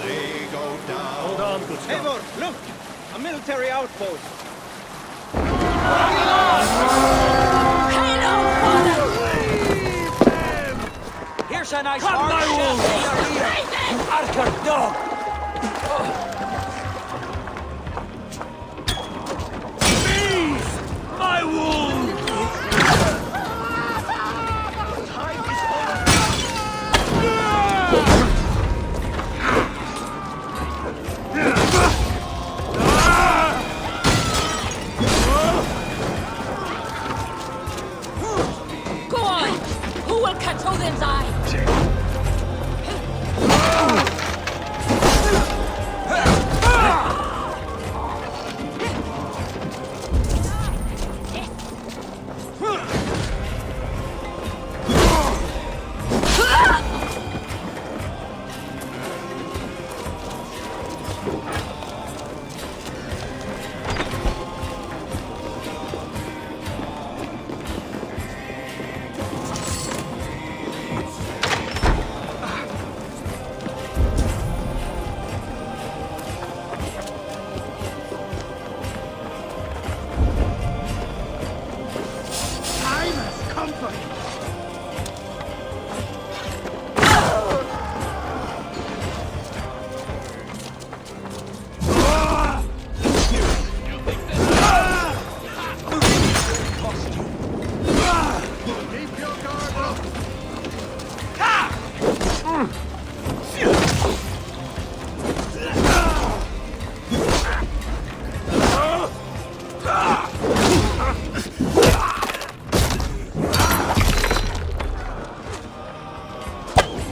They go down. Hold on, good Scott. Eivor, look! A military outpost! Here's a nice hard shot in your ear! Archer dog! My wound! Go on! Who will catch Odin's eye?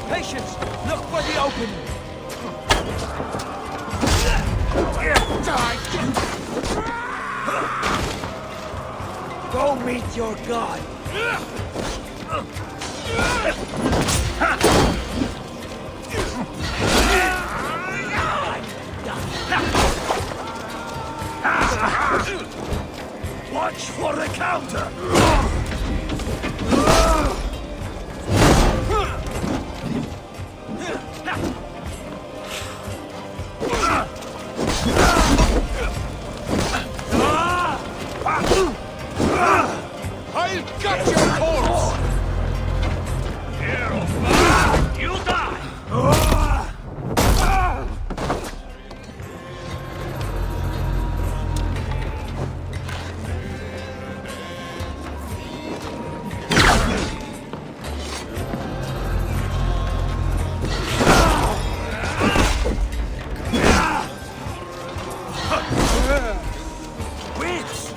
Patience! Look for the opening! Go meet your god! Watch for the counter! I'll cut your corpse! You die! Wits!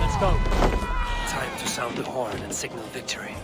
Let's go. Time to sound the horn and signal victory.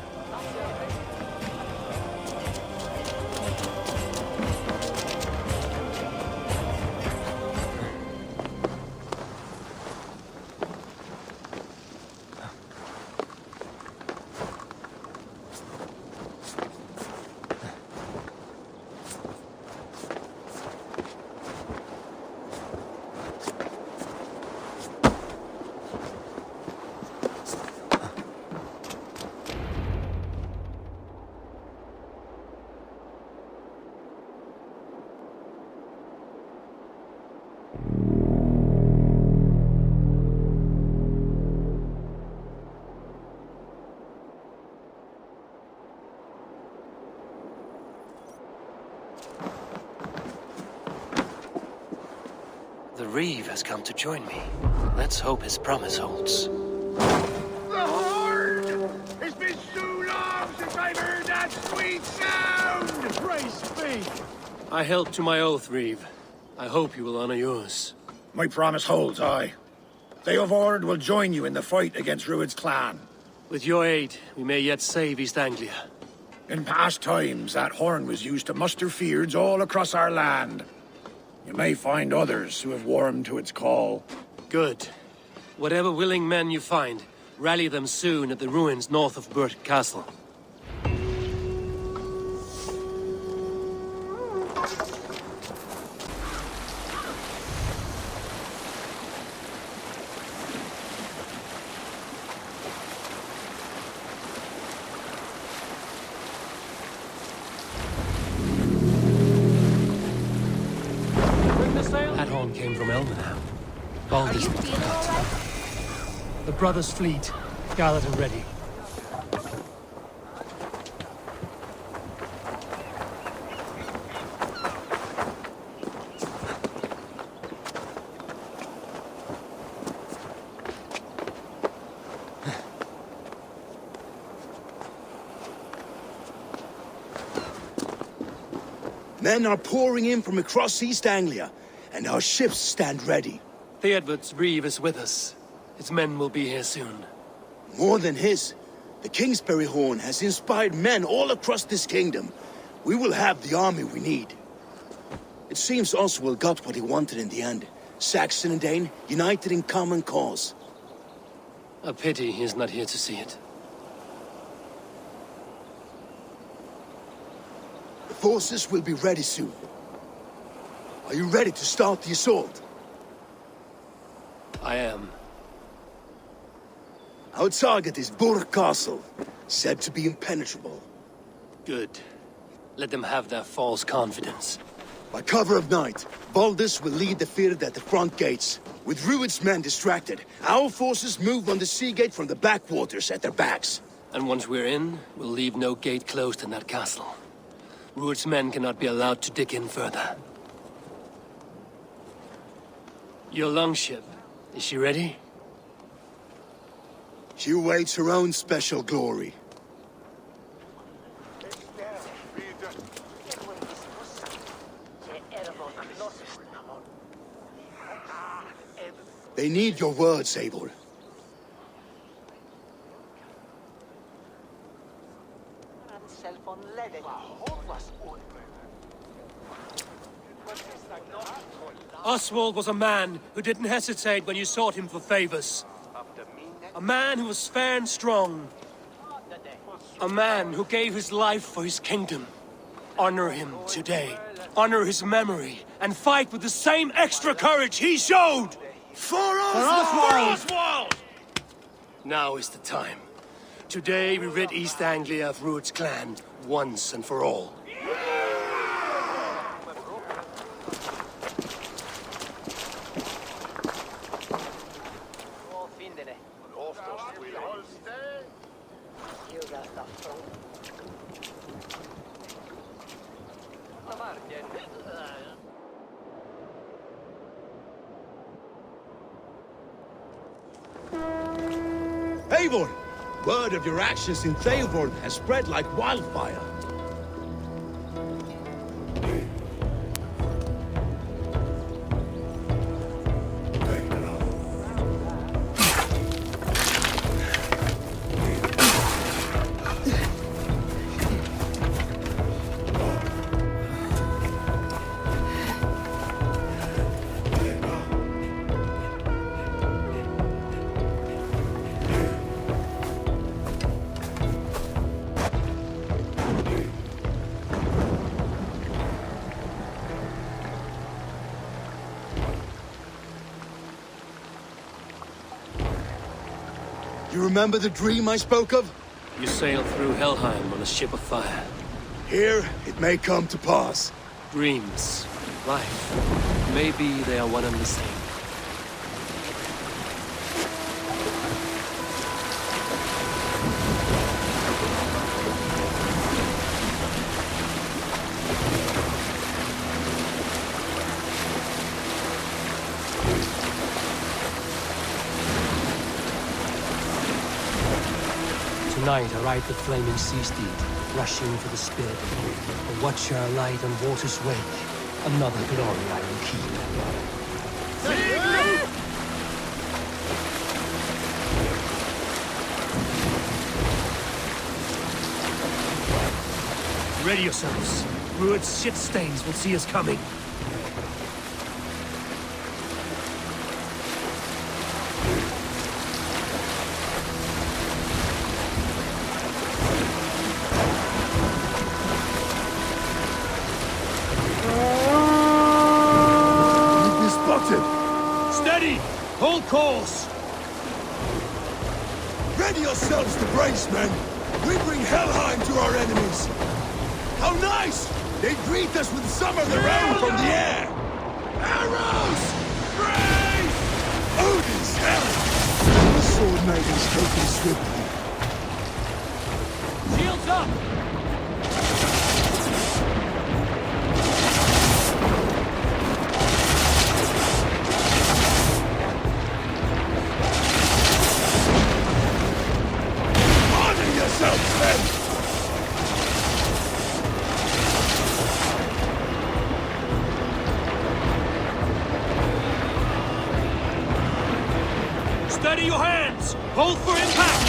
The Reeve has come to join me. Let's hope his promise holds. The Horde! It's been so long since I've heard that sweet sound! Praise be! I held to my oath, Reeve. I hope you will honor yours. My promise holds, aye. They of Horde will join you in the fight against Rued's clan. With your aid, we may yet save East Anglia. In past times, that horn was used to muster fyrds all across our land. You may find others who have warmed to its call. Good. Whatever willing men you find, rally them soon at the ruins north of Burt Castle. came from Elmenham. Baldur's You feeling all right? The brothers' fleet, gathered and ready. Men are pouring in from across East Anglia, and our ships stand ready. Theodward's Reeve is with us. His men will be here soon. More than his, the Kingsbury Horn has inspired men all across this kingdom. We will have the army we need. It seems Oswald got what he wanted in the end. Saxon and Dane, united in common cause. A pity he's not here to see it. The forces will be ready soon. Are you ready to start the assault? I am. Our target is Burg Castle, said to be impenetrable. Good. Let them have their false confidence. By cover of night, Baldus will lead the field at the front gates. With Rued's men distracted, our forces move on the sea gate from the backwaters at their backs. And once we're in, we'll leave no gate closed in that castle. Rued's men cannot be allowed to dig in further. Your longship, is she ready? She awaits her own special glory. They need your words, Eivor. Oswald was a man who didn't hesitate when you sought him for favors. A man who was fair and strong. A man who gave his life for his kingdom. Honor him today. Honor his memory. And fight with the same extra courage he showed! For Oswald! Now is the time. Today we rid East Anglia of Rued's clan, once and for all. Eivor! Word of your actions in Theoborn has spread like wildfire. You remember the dream I spoke of? You sailed through Helheim on a ship of fire. Here, it may come to pass. Dreams, life, maybe they are one and the same. Tonight I ride the flaming sea steed, rushing for the spear. A watcher light on water's wake. Another glory I will keep. Ready yourselves. Rued's shit stains will see us coming. Steady! Hold course! Ready yourselves to brace, men! We bring Helheim to our enemies! How nice! They greet us with some of their own from the air! Arrows! Odin's hell! The sword knight has taken swiftly. Shields up! Honor yourself, men! Steady your hands! Hold for impact!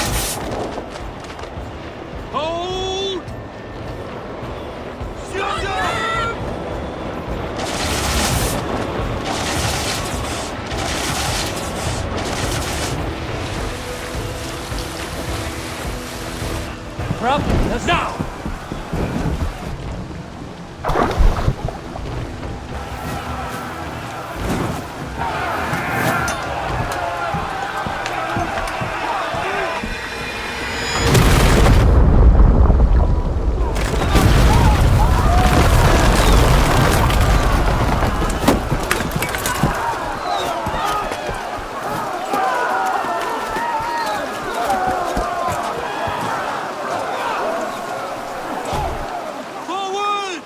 Hold! Shoot them! Prop, let's Now! Forward!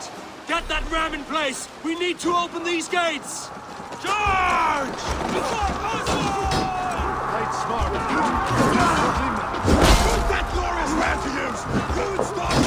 Get that ram in place! We need to open these gates! Charge! Played smart. Use that glorious ram to use! Good stuff!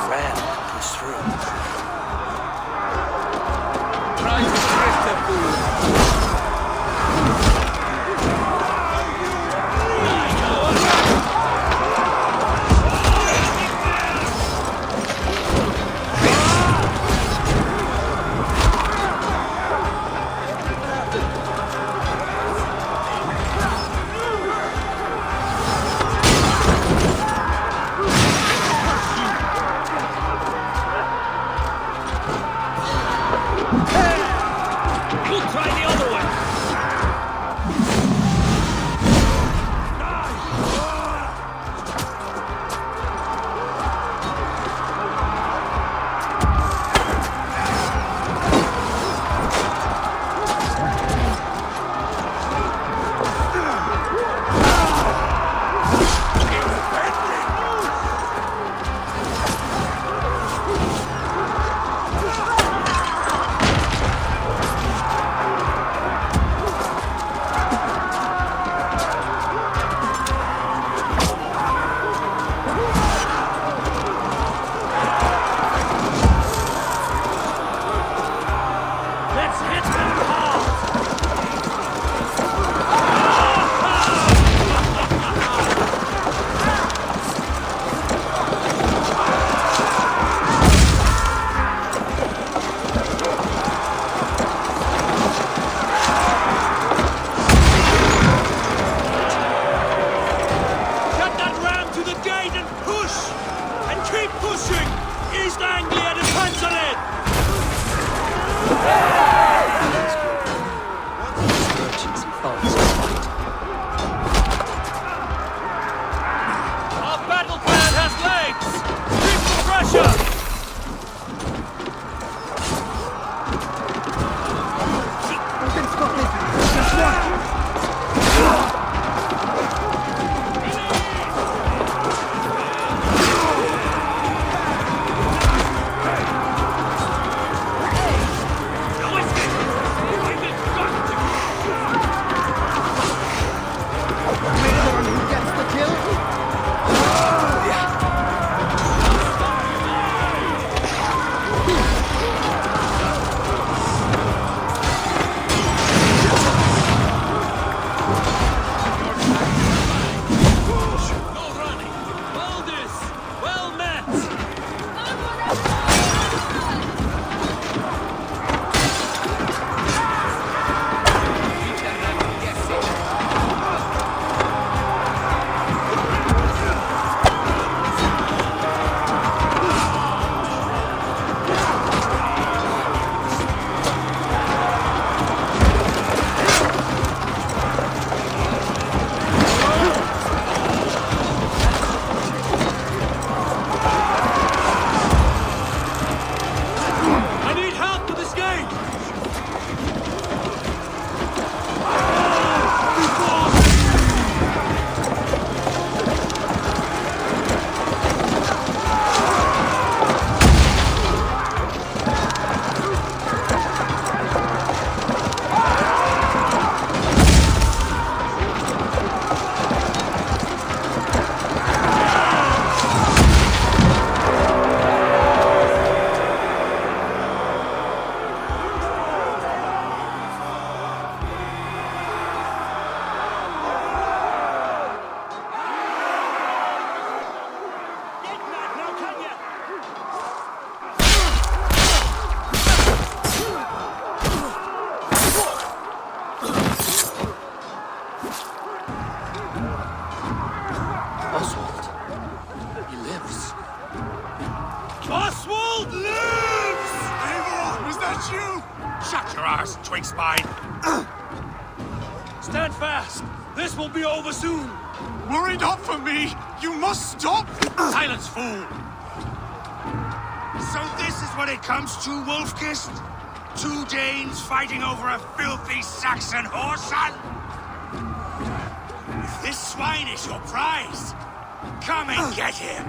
Ram goes through. try to trick the fool. thoughts are right. Our battle plan has legs! Keep the pressure! Oswald. He lives. Oswald lives! Eivor, is that you? Shut your arse, twig spine. Stand fast! This will be over soon! Worry not for me. You must stop. Silence, fool! So this is what it comes to, Wolfkist? 2 Danes fighting over a filthy Saxon whoreson? If this swine is your prize, come and get him.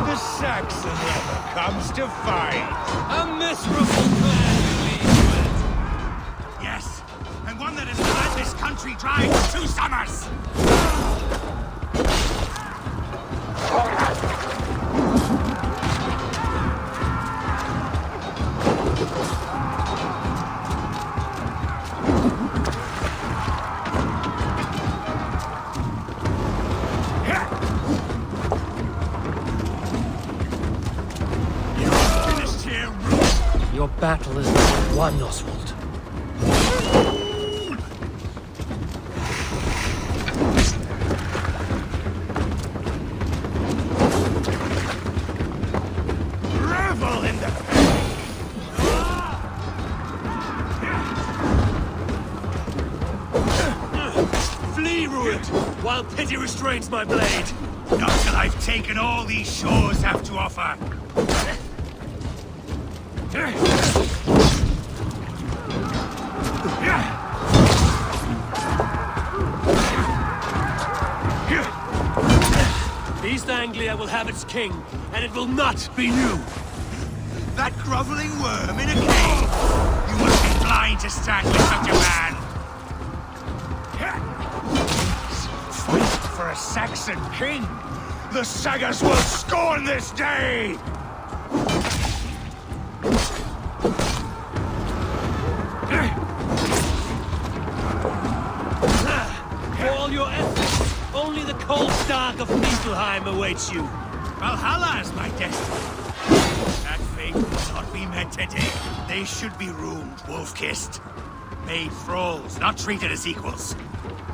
The Saxon never comes to fight. A miserable plan you lead with! Yes, and one that has bled this country dry for 2 summers. You're finished here, Root. Your battle is not won, Oswald. Revel in the Flee, Ruined, while pity restrains my blade! Not till I've taken all these shores have to offer. East Anglia will have its king, and it will not be you! That groveling worm in a cave! You must be blind to stand with such a man! Fight for a Saxon king! The sagas will scorn this day! For all your efforts, only the cold stark of Niflheim awaits you. Valhalla is my destiny. today. They should be roomed, wolf-kissed. Made thralls, not treated as equals.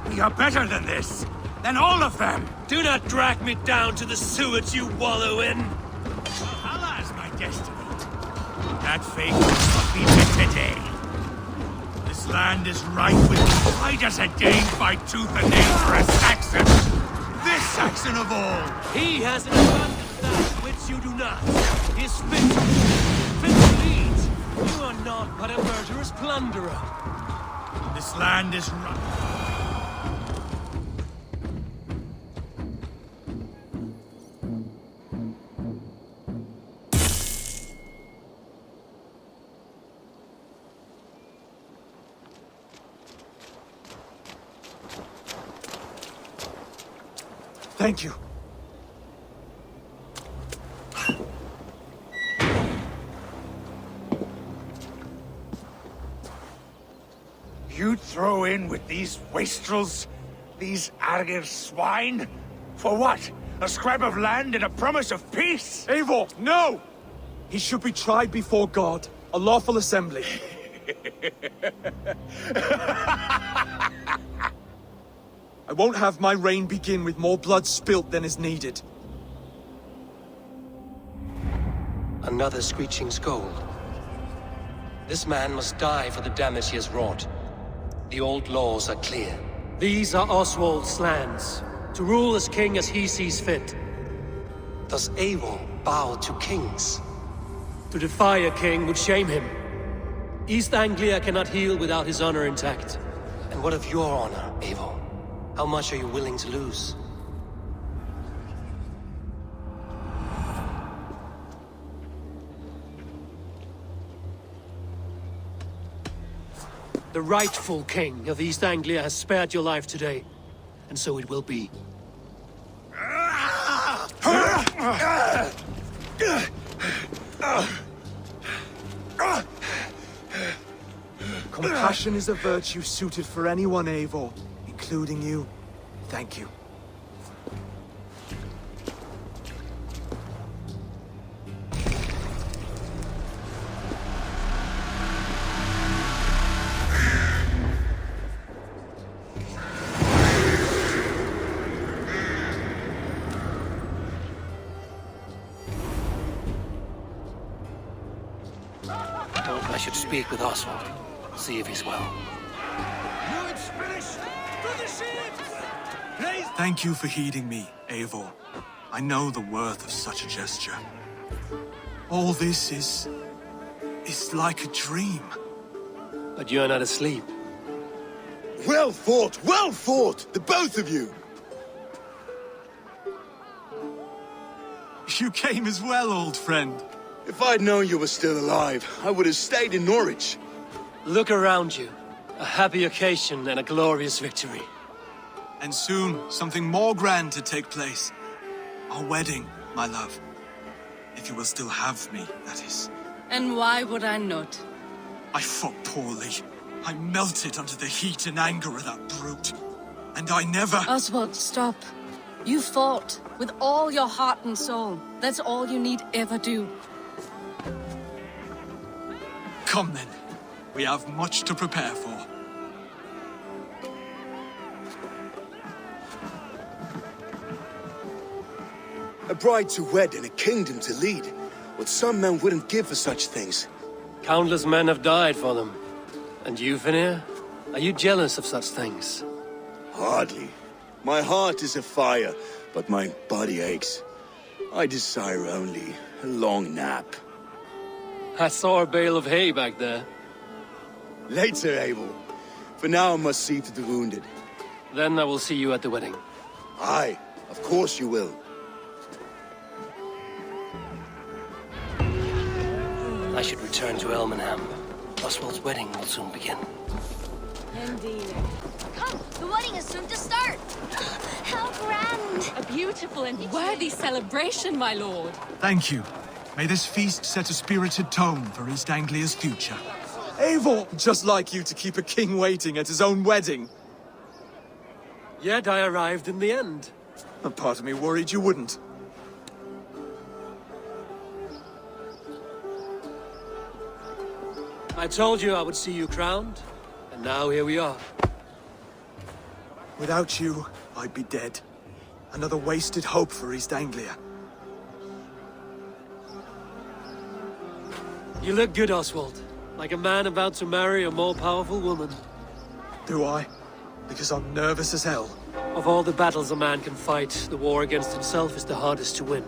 We are better than this. Than all of them. Do not drag me down to the sewage you wallow in. Valhalla is my destiny. That fate will not be met today. This land is rife with fighters a Dane fight tooth and nail for a Saxon. This Saxon of all. He has an abundance that which you do not. He is fit to lead. You are not but a murderous plunderer. This land is ripe. Thank you. You'd throw in with these wastrels? These Argir swine? For what? A scrap of land and a promise of peace? Eivor, no! He should be tried before God, a lawful assembly. I won't have my reign begin with more blood spilt than is needed. Another screeching scold. This man must die for the damage he has wrought. The old laws are clear. These are Oswald's lands, to rule as king as he sees fit. Does Eivor bow to kings? To defy a king would shame him. East Anglia cannot heal without his honor intact. And what of your honor, Eivor? How much are you willing to lose? The rightful king of East Anglia has spared your life today, and so it will be. Compassion is a virtue suited for anyone, Eivor, including you. Thank you. I should speak with Oswald. See if he's well. It's finished! To the ships! Thank you for heeding me, Eivor. I know the worth of such a gesture. All this is like a dream. But you're not asleep. Well fought, the both of you. You came as well, old friend. If I'd known you were still alive, I would have stayed in Norwich. Look around you. A happy occasion and a glorious victory. And soon, something more grand to take place. Our wedding, my love. If you will still have me, that is. And why would I not? I fought poorly. I melted under the heat and anger of that brute. And I never... Oswald, stop. You fought with all your heart and soul. That's all you need ever do. Come then. We have much to prepare for. A bride to wed and a kingdom to lead. What some men wouldn't give for such things. Countless men have died for them. And you, Vanir? Are you jealous of such things? Hardly. My heart is afire, but my body aches. I desire only a long nap. I saw a bale of hay back there. Later, Abel. For now, I must see to the wounded. Then I will see you at the wedding. Aye, of course you will. I should return to Elmenham. Oswald's wedding will soon begin. Indeed. Come, the wedding is soon to start. How grand! A beautiful and worthy celebration, my lord. Thank you. May this feast set a spirited tone for East Anglia's future. Eivor! Just like you to keep a king waiting at his own wedding. Yet I arrived in the end. A part of me worried you wouldn't. I told you I would see you crowned, and now here we are. Without you, I'd be dead. Another wasted hope for East Anglia. You look good, Oswald. Like a man about to marry a more powerful woman. Do I? Because I'm nervous as hell. Of all the battles a man can fight, the war against himself is the hardest to win.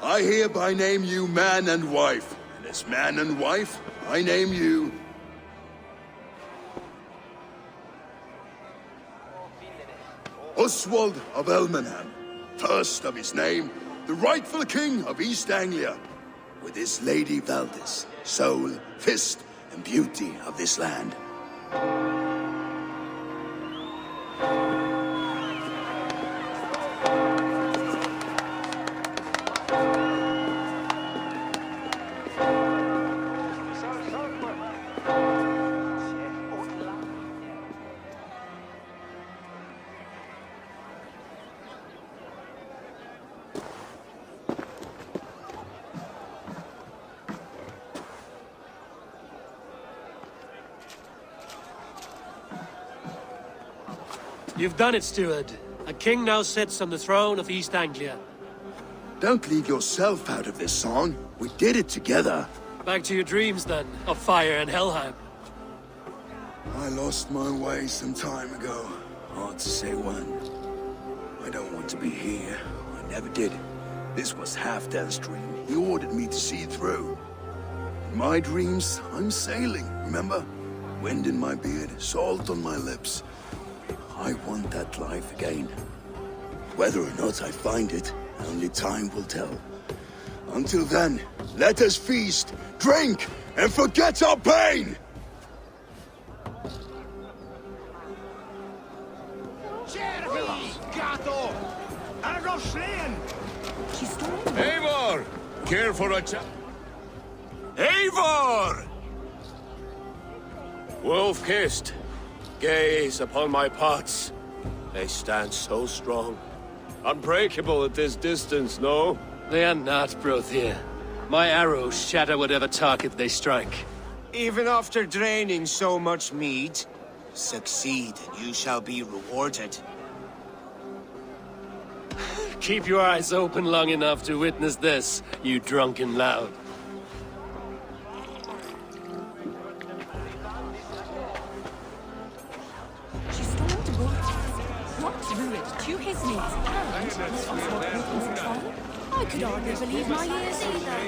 I hereby name you man and wife, and as man and wife, I name you... Oswald of Elmenham, first of his name, the rightful king of East Anglia, with his Lady Valdis, soul, fist, and beauty of this land. You've done it, steward. A king now sits on the throne of East Anglia. Don't leave yourself out of this song. We did it together. Back to your dreams, then, of fire and Helheim. I lost my way some time ago. Hard to say when. I don't want to be here. I never did. This was Halfdan's dream. He ordered me to see it through. In my dreams, I'm sailing, remember? Wind in my beard, salt on my lips. I want that life again. Whether or not I find it, only time will tell. Until then, let us feast, drink, and forget our pain! Eivor! Care for a chat? Eivor! Wolf-kissed, gaze upon my pots. They stand so strong. Unbreakable at this distance, no? They are not, Brothir. My arrows shatter whatever target they strike. Even after draining so much mead, succeed and you shall be rewarded. Keep your eyes open long enough to witness this, you drunken lout. She stormed to Walters, through it to his knees, and was Oswald walking for trial? I could hardly believe my ears either.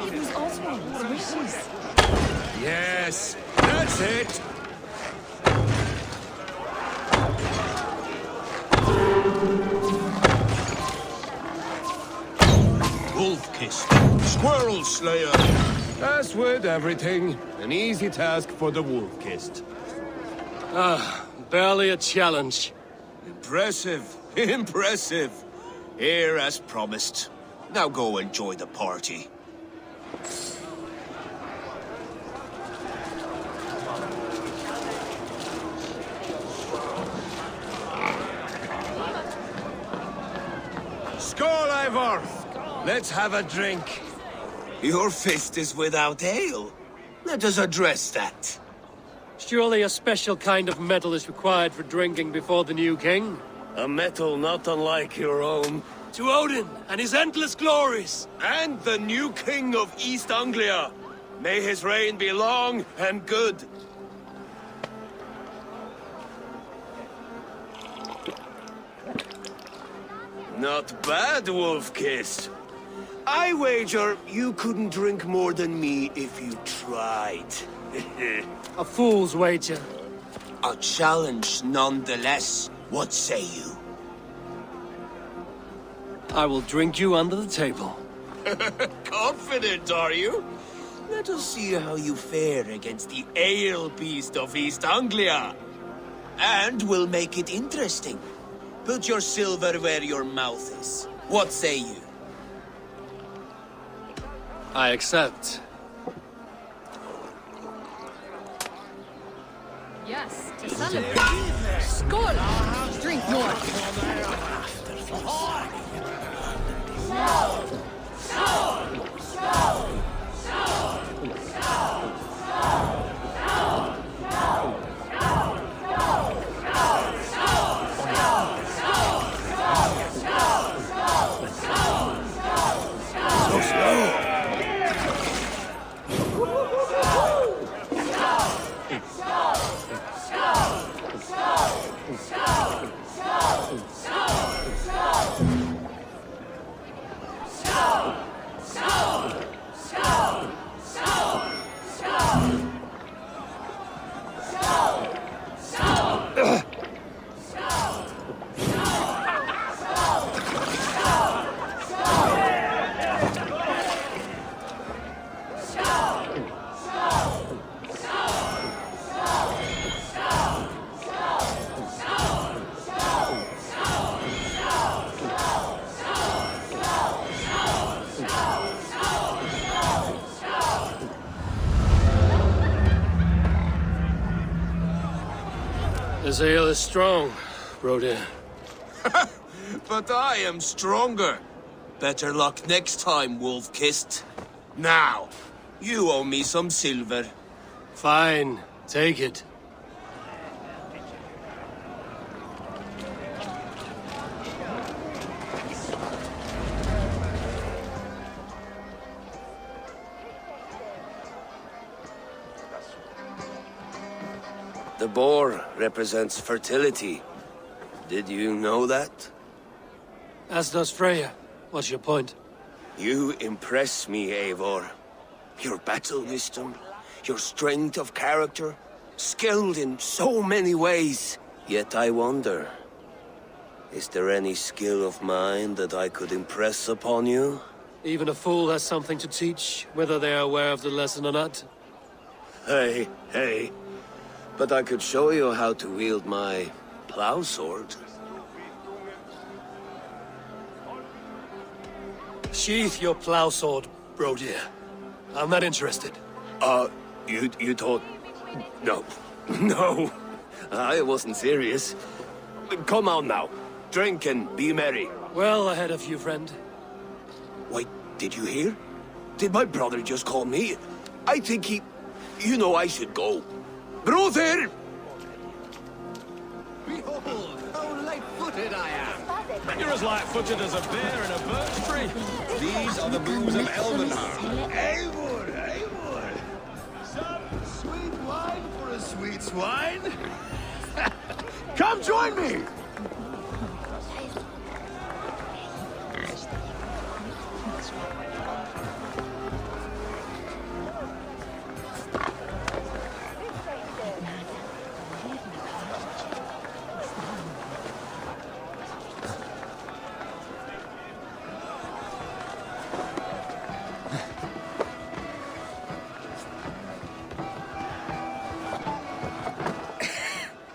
It was Oswald's wishes. Yes, that's it! Wolf-Kissed, Squirrel Slayer. As with everything, an easy task for the Wolf-Kissed. Barely a challenge. Impressive, impressive. Here as promised. Now go enjoy the party. Skål, Eivor! Let's have a drink. Your fist is without ale. Let us address that. Surely a special kind of metal is required for drinking before the new king? A metal not unlike your own. To Odin and his endless glories! And the new king of East Anglia. May his reign be long and good. Not bad, Wolf-Kissed. I wager you couldn't drink more than me if you tried. A fool's wager. A challenge nonetheless. What say you? I will drink you under the table. Confident, are you? Let us see how you fare against the ale beast of East Anglia. And we'll make it interesting. Put your silver where your mouth is. What say you? I accept. Yes, to celebrate. Skål! Drink more. So slow. This ale is strong, Brodir. But I am stronger. Better luck next time, Wolf-Kissed. Now, you owe me some silver. Fine, take it. The boar represents fertility. Did you know that? As does Freya. What's your point? You impress me, Eivor. Your battle wisdom, your strength of character, skilled in so many ways. Yet I wonder, is there any skill of mine that I could impress upon you? Even a fool has something to teach, whether they are aware of the lesson or not. Hey. But I could show you how to wield my plow sword. Sheath your plow sword, Brodir. I'm not interested. You thought... No, I wasn't serious. Come on now, drink and be merry. Well ahead of you, friend. Wait, did you hear? Did my brother just call me? I think he... You know I should go. Brother! Behold, how light-footed I am! You're as light-footed as a bear in a birch tree. These are the booms of Elvenhar. Eivor! Some sweet wine for a sweet swine? Come join me!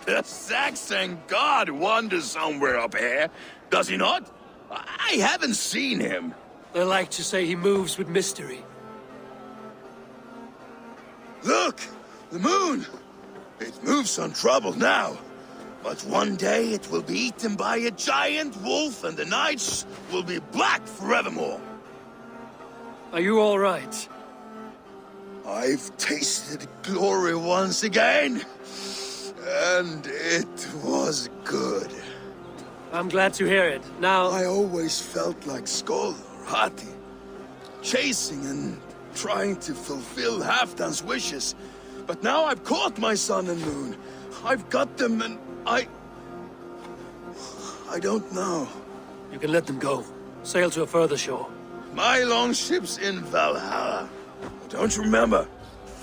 The Saxon god wanders somewhere up here, does he not? I haven't seen him. They like to say he moves with mystery. Look! The moon! It moves untroubled now. But one day it will be eaten by a giant wolf and the nights will be black forevermore. Are you all right? I've tasted glory once again. And it was good. I'm glad to hear it. Now... I always felt like Skoll or Hati. Chasing and trying to fulfill Halfdan's wishes. But now I've caught my sun and moon. I've got them and I don't know. You can let them go. Sail to a further shore. My longship's in Valhalla. Don't you remember?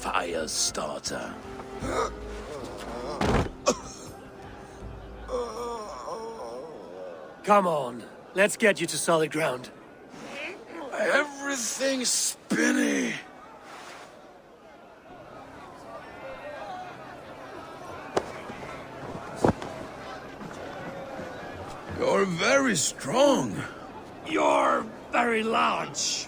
Firestarter. Come on. Let's get you to solid ground. Everything's spinny. You're very strong. You're very large.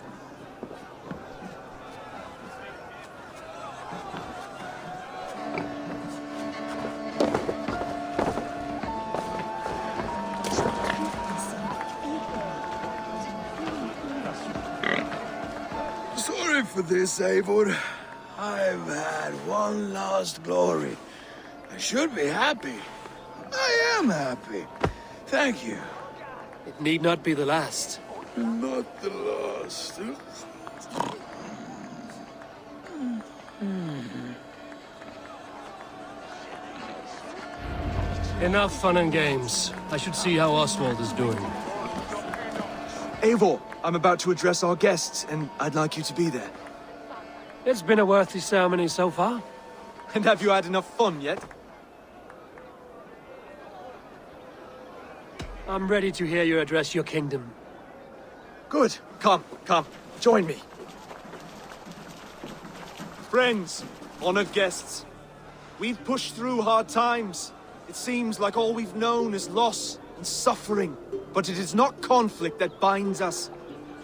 Sorry for this, Eivor. I've had one last glory. I should be happy. I am happy. Thank you. It need not be the last. Not the last. Enough fun and games. I should see how Oswald is doing. Eivor, I'm about to address our guests, and I'd like you to be there. It's been a worthy ceremony so far. And have you had enough fun yet? I'm ready to hear you address your kingdom. Good. Come, join me. Friends, honored guests, we've pushed through hard times. It seems like all we've known is loss and suffering. But it is not conflict that binds us.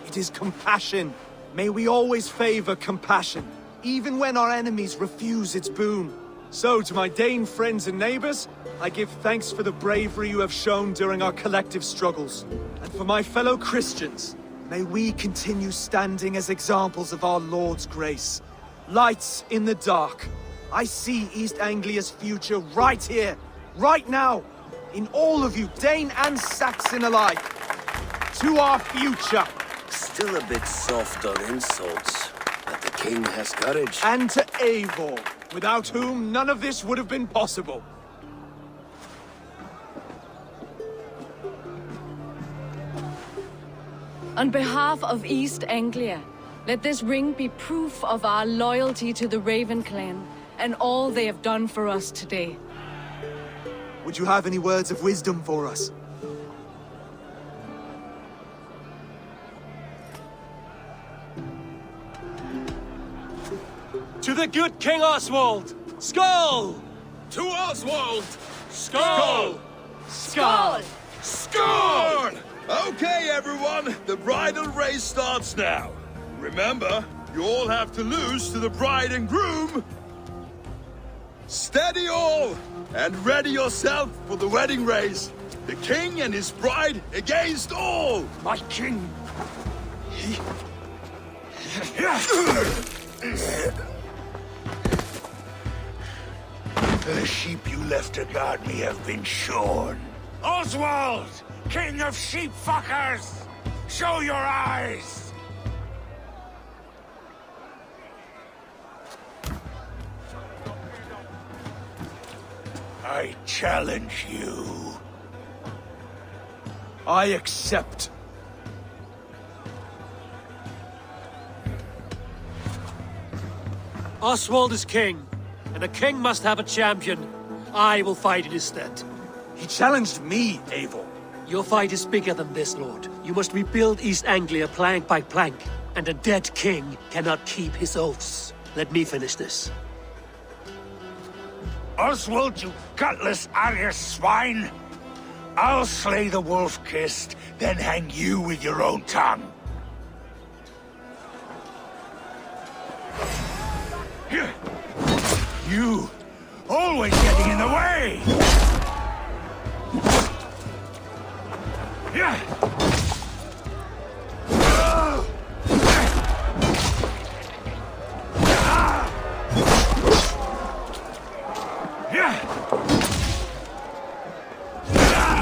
It is compassion. May we always favor compassion, even when our enemies refuse its boon. So, to my Dane friends and neighbors, I give thanks for the bravery you have shown during our collective struggles. And for my fellow Christians, may we continue standing as examples of our Lord's grace. Lights in the dark. I see East Anglia's future right here, right now, in all of you, Dane and Saxon alike. To our future. Still a bit soft on insults, but the king has courage. And to Eivor, without whom none of this would have been possible. On behalf of East Anglia, let this ring be proof of our loyalty to the Raven clan and all they have done for us today. Would you have any words of wisdom for us? To the good King Oswald! Skull! To Oswald! Skull! Skull! Score! Okay, everyone, the bridal race starts now. Remember, you all have to lose to the bride and groom. Steady all, and ready yourself for the wedding race. The king and his bride against all. My king. The sheep you left to guard me have been shorn. Oswald, king of sheep fuckers! Show your eyes! I challenge you. I accept. Oswald is king, and a king must have a champion. I will fight in his stead. He challenged me, Eivor. Your fight is bigger than this, Lord. You must rebuild East Anglia plank by plank, and a dead king cannot keep his oaths. Let me finish this. Oswald, you gutless Irish swine! I'll slay the wolf-kissed, then hang you with your own tongue. You! Always getting in the way!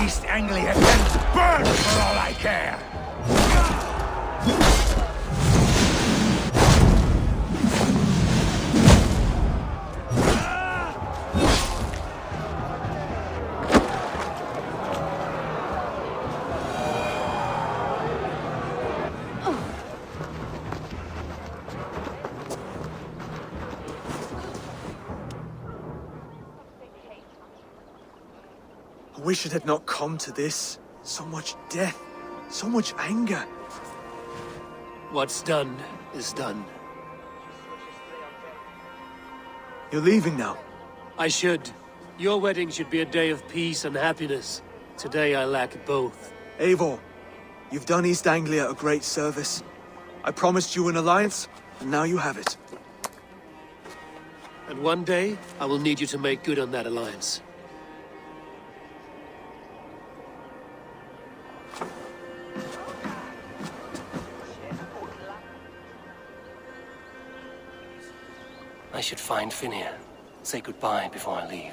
East Anglia can burn for all I care! I wish it had not come to this. So much death, so much anger. What's done is done. You're leaving now. I should. Your wedding should be a day of peace and happiness. Today I lack both. Eivor, you've done East Anglia a great service. I promised you an alliance, and now you have it. And one day, I will need you to make good on that alliance. I should find Finir. Say goodbye before I leave.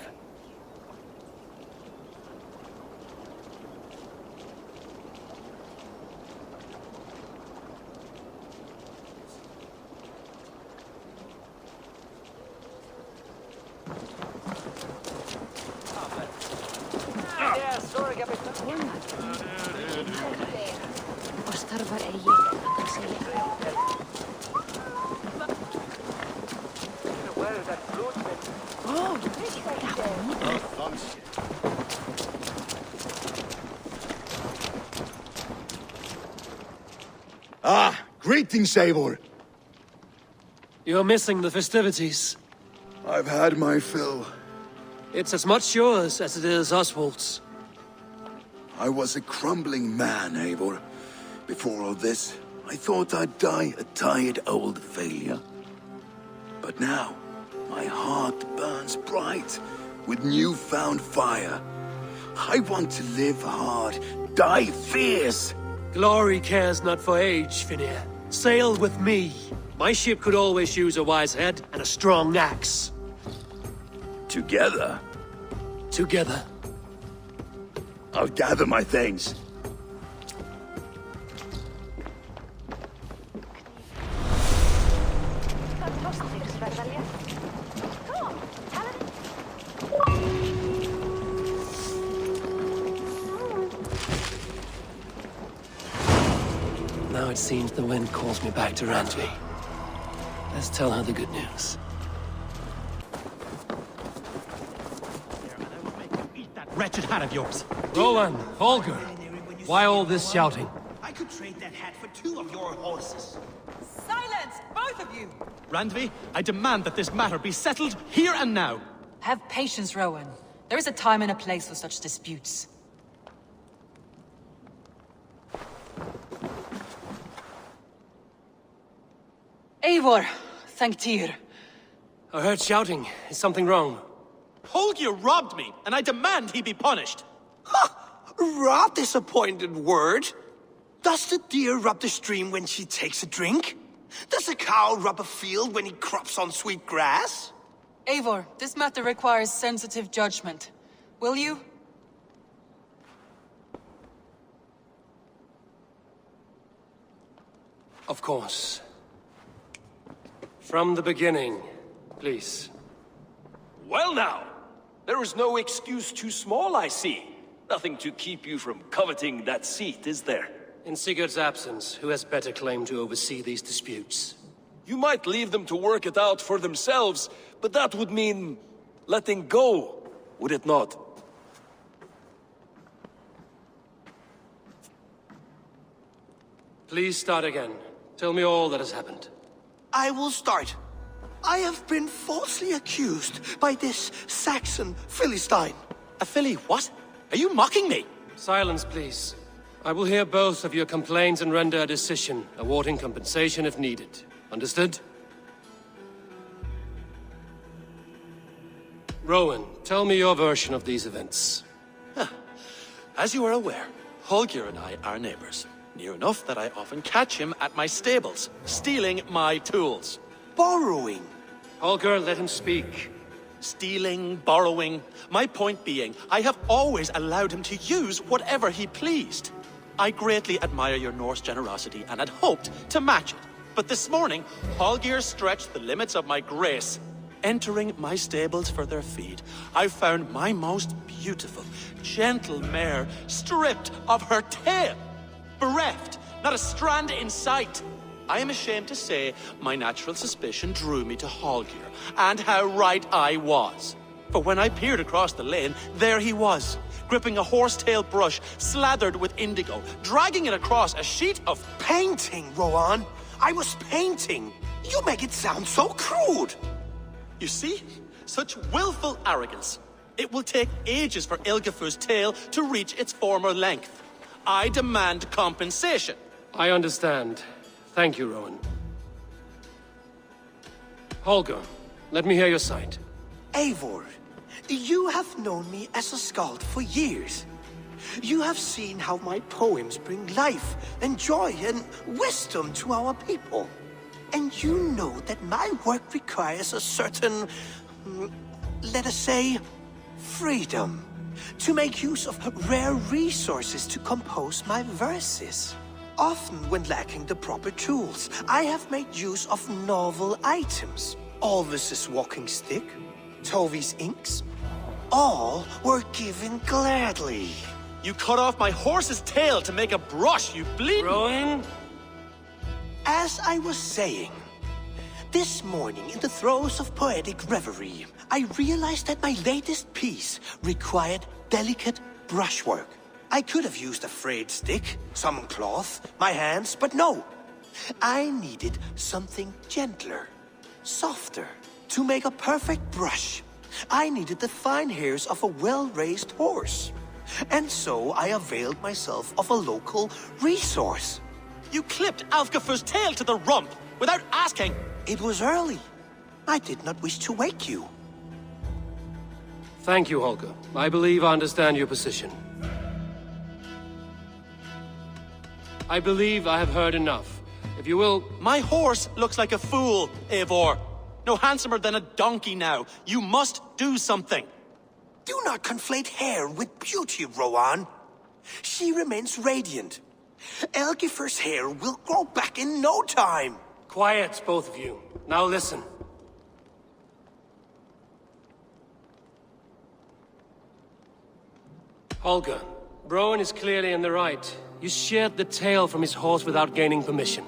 Ah, greetings, Eivor. You're missing the festivities. I've had my fill. It's as much yours as it is Oswald's. I was a crumbling man, Eivor. Before all this, I thought I'd die a tired old failure. But now, my heart burns bright with newfound fire. I want to live hard, die fierce. Glory cares not for age, Finir. Sail with me. My ship could always use a wise head and a strong axe. Together? Together. I'll gather my things. Now it seems the wind calls me back to Randvi. Let's tell her the good news. Wretched hat of yours. Roland, Holger, why all this shouting? I could trade that hat for 2 of your horses. Silence, both of you! Randvi, I demand that this matter be settled here and now. Have patience, Rowan. There is a time and a place for such disputes. Eivor, thank Tyr. I heard shouting. Is something wrong? Holger robbed me, and I demand he be punished. Rot disappointed word. Does the deer rub the stream when she takes a drink? Does a cow rub a field when he crops on sweet grass? Eivor, this matter requires sensitive judgment. Will you? Of course. From the beginning, please. Well now, there is no excuse too small, I see. Nothing to keep you from coveting that seat, is there? In Sigurd's absence, who has better claim to oversee these disputes? You might leave them to work it out for themselves, but that would mean letting go, would it not? Please start again. Tell me all that has happened. I will start. I have been falsely accused by this Saxon Philistine. A Philly what? Are you mocking me? Silence, please. I will hear both of your complaints and render a decision, awarding compensation if needed. Understood? Rowan, tell me your version of these events. As you are aware, Holger and I are neighbors. Near enough that I often catch him at my stables, stealing my tools. Borrowing. Holger, let him speak. Stealing, borrowing. My point being, I have always allowed him to use whatever he pleased. I greatly admire your Norse generosity and had hoped to match it. But this morning, Holger stretched the limits of my grace. Entering my stables for their feed, I found my most beautiful, gentle mare stripped of her tail. Bereft, not a strand in sight. I am ashamed to say my natural suspicion drew me to Holger, and how right I was. For when I peered across the lane, there he was, gripping a horsetail brush slathered with indigo, dragging it across a sheet of painting, Rowan. I was painting. You make it sound so crude. You see? Such willful arrogance. It will take ages for Ilgafur's tail to reach its former length. I demand compensation. I understand. Thank you, Rowan. Holger, let me hear your side. Eivor, you have known me as a skald for years. You have seen how my poems bring life and joy and wisdom to our people. And you know that my work requires a certain, let us say, freedom. To make use of rare resources to compose my verses. Often when lacking the proper tools, I have made use of novel items. Alvis's walking stick, Tovi's inks, all were given gladly. You cut off my horse's tail to make a brush, you bleed. Rowan? As I was saying, this morning in the throes of poetic reverie, I realized that my latest piece required delicate brushwork. I could have used a frayed stick, some cloth, my hands, but no. I needed something gentler, softer. To make a perfect brush, I needed the fine hairs of a well-raised horse. And so I availed myself of a local resource. You clipped Alfgafur's tail to the rump without asking. It was early. I did not wish to wake you. Thank you, Holger. I believe I understand your position. I believe I have heard enough. If you will... My horse looks like a fool, Eivor. No handsomer than a donkey now. You must do something. Do not conflate hair with beauty, Rowan. She remains radiant. Elgifur's hair will grow back in no time. Quiet, both of you. Now listen. Holger, Rowan is clearly in the right. You sheared the tail from his horse without gaining permission.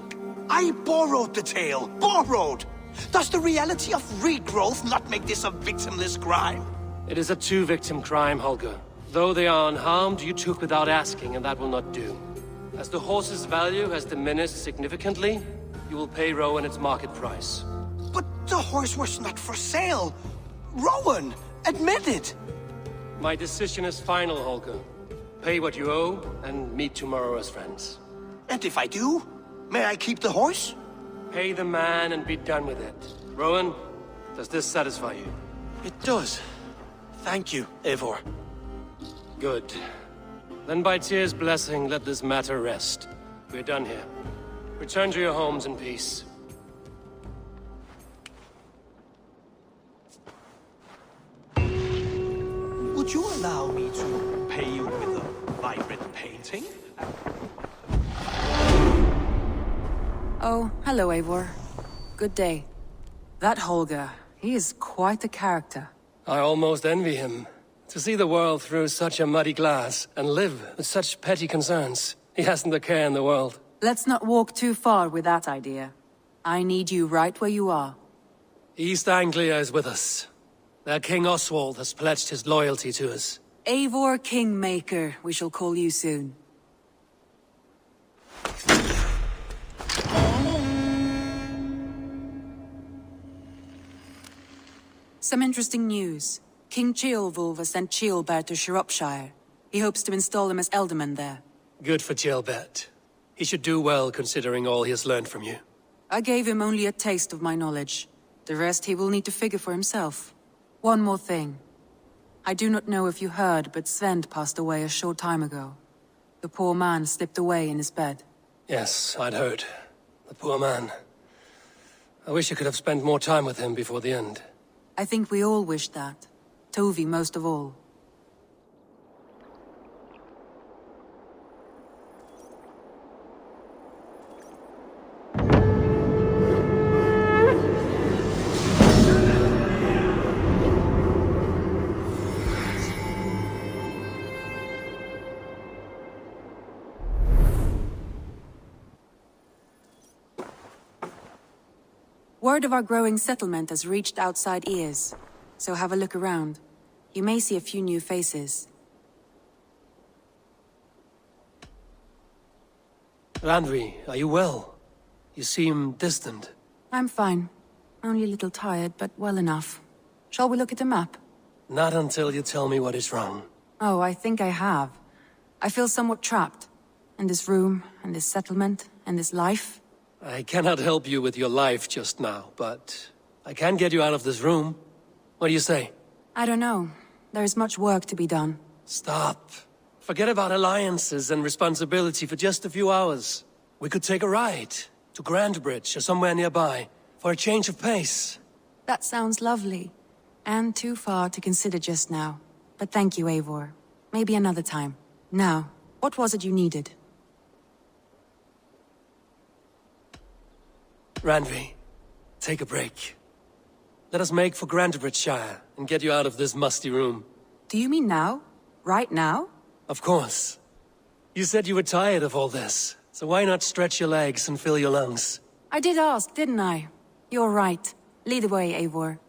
I borrowed the tail. Borrowed! Does the reality of regrowth not make this a victimless crime? It is a two-victim crime, Holger. Though they are unharmed, you took without asking, and that will not do. As the horse's value has diminished significantly, you will pay Rowan its market price. But the horse was not for sale. Rowan, admit it. My decision is final, Holger. Pay what you owe, and meet tomorrow as friends. And if I do, may I keep the horse? Pay the man and be done with it. Rowan, does this satisfy you? It does. Thank you, Eivor. Good. Then by Tyr's blessing, let this matter rest. We're done here. Return to your homes in peace. Would you allow me to Pay you with a vibrant painting? Oh, hello, Eivor. Good day. That Holger, he is quite the character. I almost envy him. To see the world through such a muddy glass, and live with such petty concerns. He hasn't a care in the world. Let's not walk too far with that idea. I need you right where you are. East Anglia is with us. Their King Oswald has pledged his loyalty to us. Eivor Kingmaker, we shall call you soon. Some interesting news. King Ceolwulf has sent Ceolbert to Shropshire. He hopes to install him as Elderman there. Good for Ceolbert. He should do well considering all he has learned from you. I gave him only a taste of my knowledge. The rest he will need to figure for himself. One more thing. I do not know if you heard, but Sven passed away a short time ago. The poor man slipped away in his bed. Yes, I'd heard. The poor man. I wish I could have spent more time with him before the end. I think we all wish that. Tovi most of all. Word of our growing settlement has reached outside ears, so have a look around. You may see a few new faces. Randvi, are you well? You seem distant. I'm fine. Only a little tired, but well enough. Shall we look at the map? Not until you tell me what is wrong. Oh, I think I have. I feel somewhat trapped. In this room, and this settlement, and this life. I cannot help you with your life just now, but I can get you out of this room. What do you say? I don't know. There is much work to be done. Stop. Forget about alliances and responsibility for just a few hours. We could take a ride to Grandbridge or somewhere nearby for a change of pace. That sounds lovely. And too far to consider just now. But thank you, Eivor. Maybe another time. Now, what was it you needed? Randvi, take a break. Let us make for Grandbridgeshire and get you out of this musty room. Do you mean now? Right now? Of course. You said you were tired of all this, so why not stretch your legs and fill your lungs? I did ask, didn't I? You're right. Lead the way, Eivor.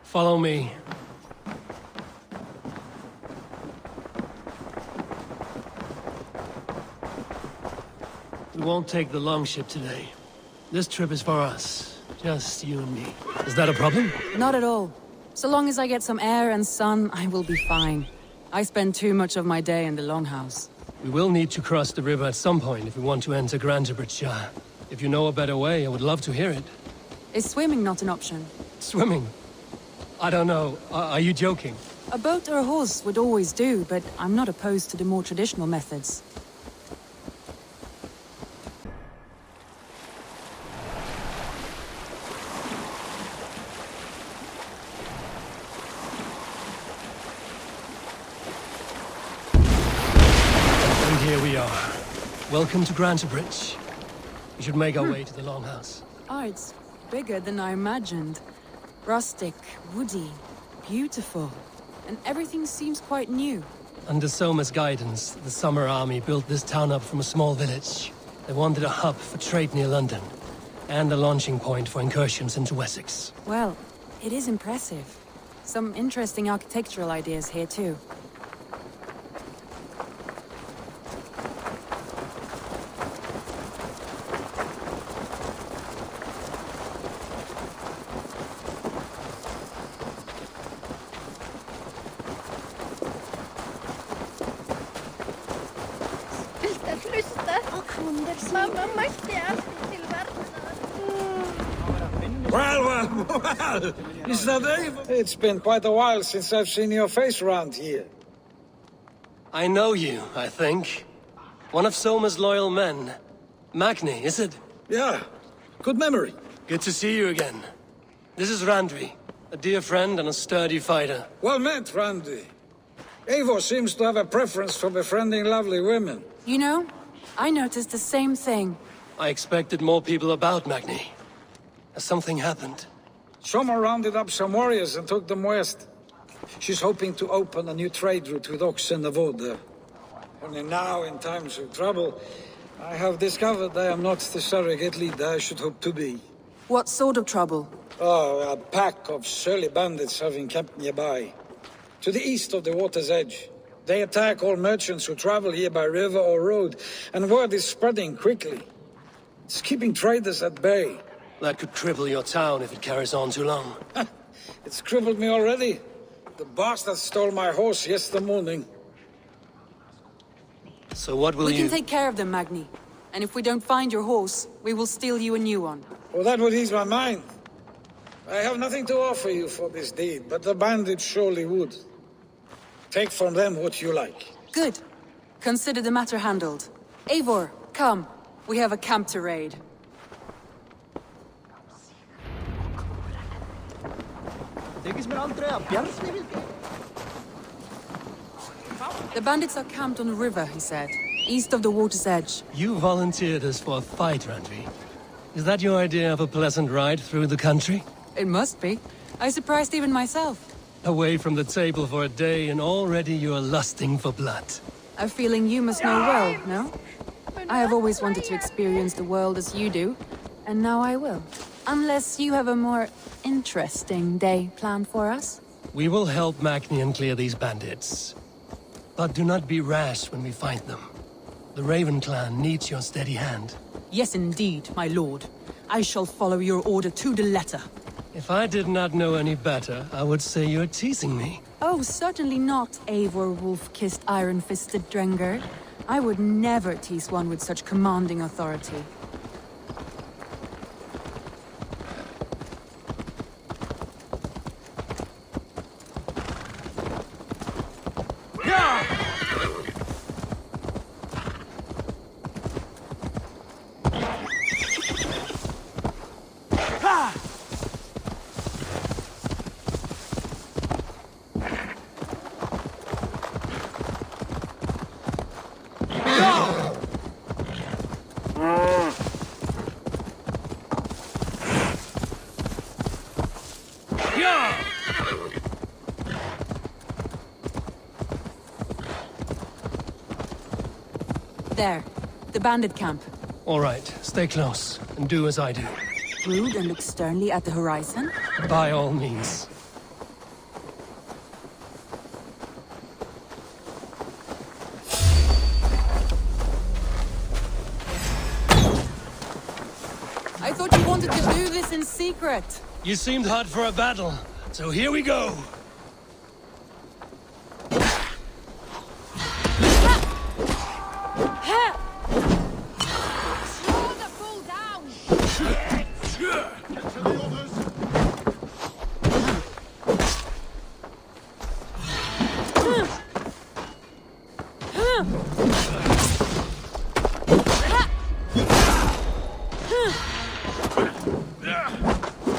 Follow me. We won't take the longship today. This trip is for us. Just you and me. Is that a problem? Not at all. So long as I get some air and sun, I will be fine. I spend too much of my day in the longhouse. We will need to cross the river at some point if we want to enter Grandbridgeshire. If you know a better way, I would love to hear it. Is swimming not an option? Swimming? I don't know. Are you joking? A boat or a horse would always do, but I'm not opposed to the more traditional methods. Here we are. Welcome to Grantebridge. We should make our way to the Longhouse. Oh, it's bigger than I imagined. Rustic, woody, beautiful. And everything seems quite new. Under Soma's guidance, the Summer Army built this town up from a small village. They wanted a hub for trade near London, and a launching point for incursions into Wessex. Well, it is impressive. Some interesting architectural ideas here too. Well, is that Eivor? It's been quite a while since I've seen your face around here. I know you, I think. One of Soma's loyal men. Magni, is it? Yeah, good memory. Good to see you again. This is Randvi, a dear friend and a sturdy fighter. Well met, Randvi. Eivor seems to have a preference for befriending lovely women. You know, I noticed the same thing. I expected more people about Magni. Has something happened? Soma rounded up some warriors and took them west. She's hoping to open a new trade route with oxen of wood. Only now, in times of trouble, I have discovered I am not the surrogate leader I should hope to be. What sort of trouble? Oh, a pack of surly bandits have encamped nearby. To the east of the water's edge. They attack all merchants who travel here by river or road, and word is spreading quickly. It's keeping traders at bay. That could cripple your town if it carries on too long. It's crippled me already. The bastard stole my horse yesterday morning. So what will We you... can take care of them, Magni. And if we don't find your horse, we will steal you a new one. Well, that would ease my mind. I have nothing to offer you for this deed, but the bandits surely would. Take from them what you like. Good. Consider the matter handled. Eivor, come. We have a camp to raid. The bandits are camped on the river, he said. East of the water's edge. You volunteered us for a fight, Randvi. Is that your idea of a pleasant ride through the country? It must be. I surprised even myself. Away from the table for a day and already you're lusting for blood. A feeling you must know well, no? I have always wanted to experience the world as you do, and now I will. Unless you have a more interesting day planned for us? We will help Magnian clear these bandits. But do not be rash when we find them. The Raven clan needs your steady hand. Yes, indeed, my lord. I shall follow your order to the letter. If I did not know any better, I would say you're teasing me. Oh, certainly not, Eivor wolf-kissed iron-fisted Drenger. I would never tease one with such commanding authority. There. The bandit camp. All right, stay close, and do as I do. Brood and look sternly at the horizon? By all means. I thought you wanted to do this in secret. You seemed hot for a battle, so here we go.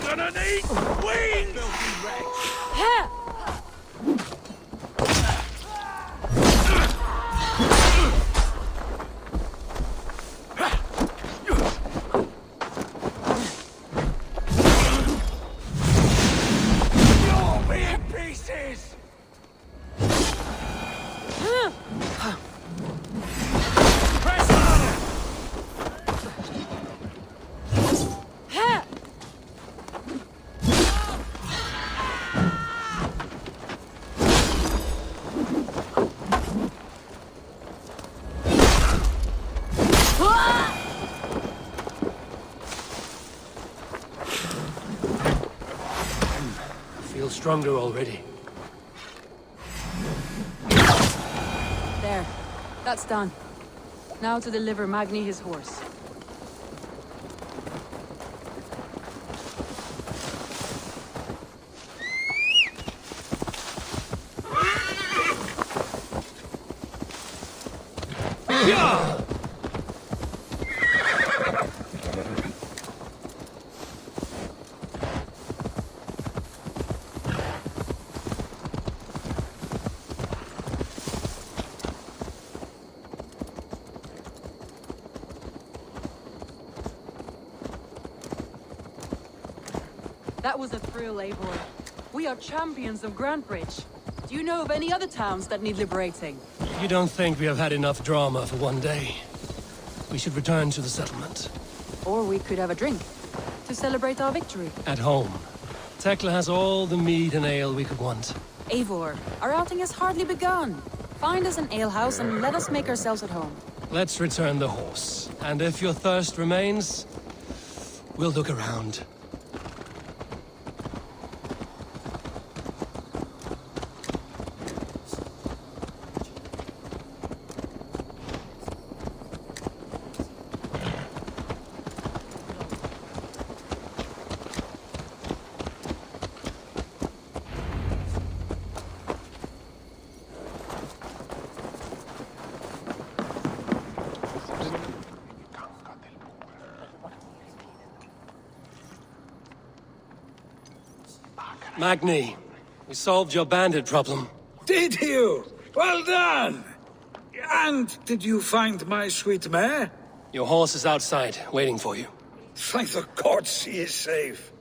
Gonna need wings! You'll be in pieces! Press on! Feel stronger already. There. That's done. Now to deliver Magni his horse. That was a thrill, Eivor. We are champions of Grantbridge. Do you know of any other towns that need liberating? You don't think we have had enough drama for one day? We should return to the settlement. Or we could have a drink, to celebrate our victory. At home. Tekla has all the mead and ale we could want. Eivor, our outing has hardly begun. Find us an alehouse and let us make ourselves at home. Let's return the horse. And if your thirst remains, We'll look around. Magni, we solved your bandit problem. Did you? Well done! And did you find my sweet mare? Your horse is outside, waiting for you. Thank the gods he is safe.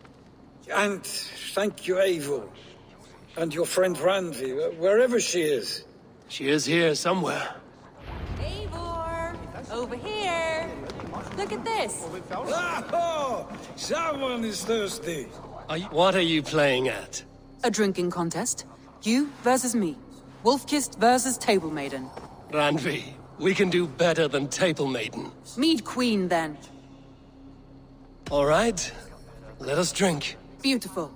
And thank you, Eivor. And your friend Randi, wherever she is. She is here somewhere. Eivor! Over here! Look at this! Oh, someone is thirsty. What are you playing at? A drinking contest. You versus me. Wolf-kissed versus Table Maiden. Randvi, we can do better than Table Maiden. Mead Queen, then. All right, let us drink. Beautiful.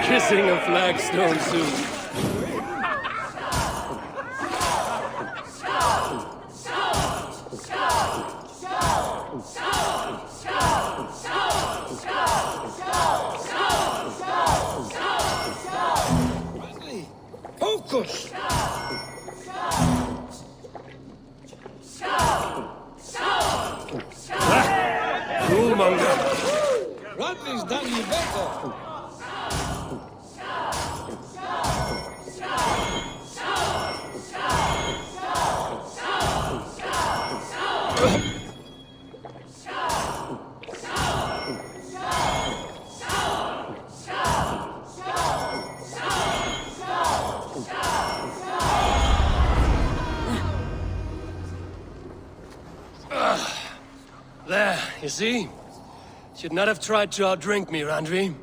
Kissing a flagstone soon. Focus! Rule-monger. Rodney's done you better. There, you see? Should not have tried to outdrink me, Randvi.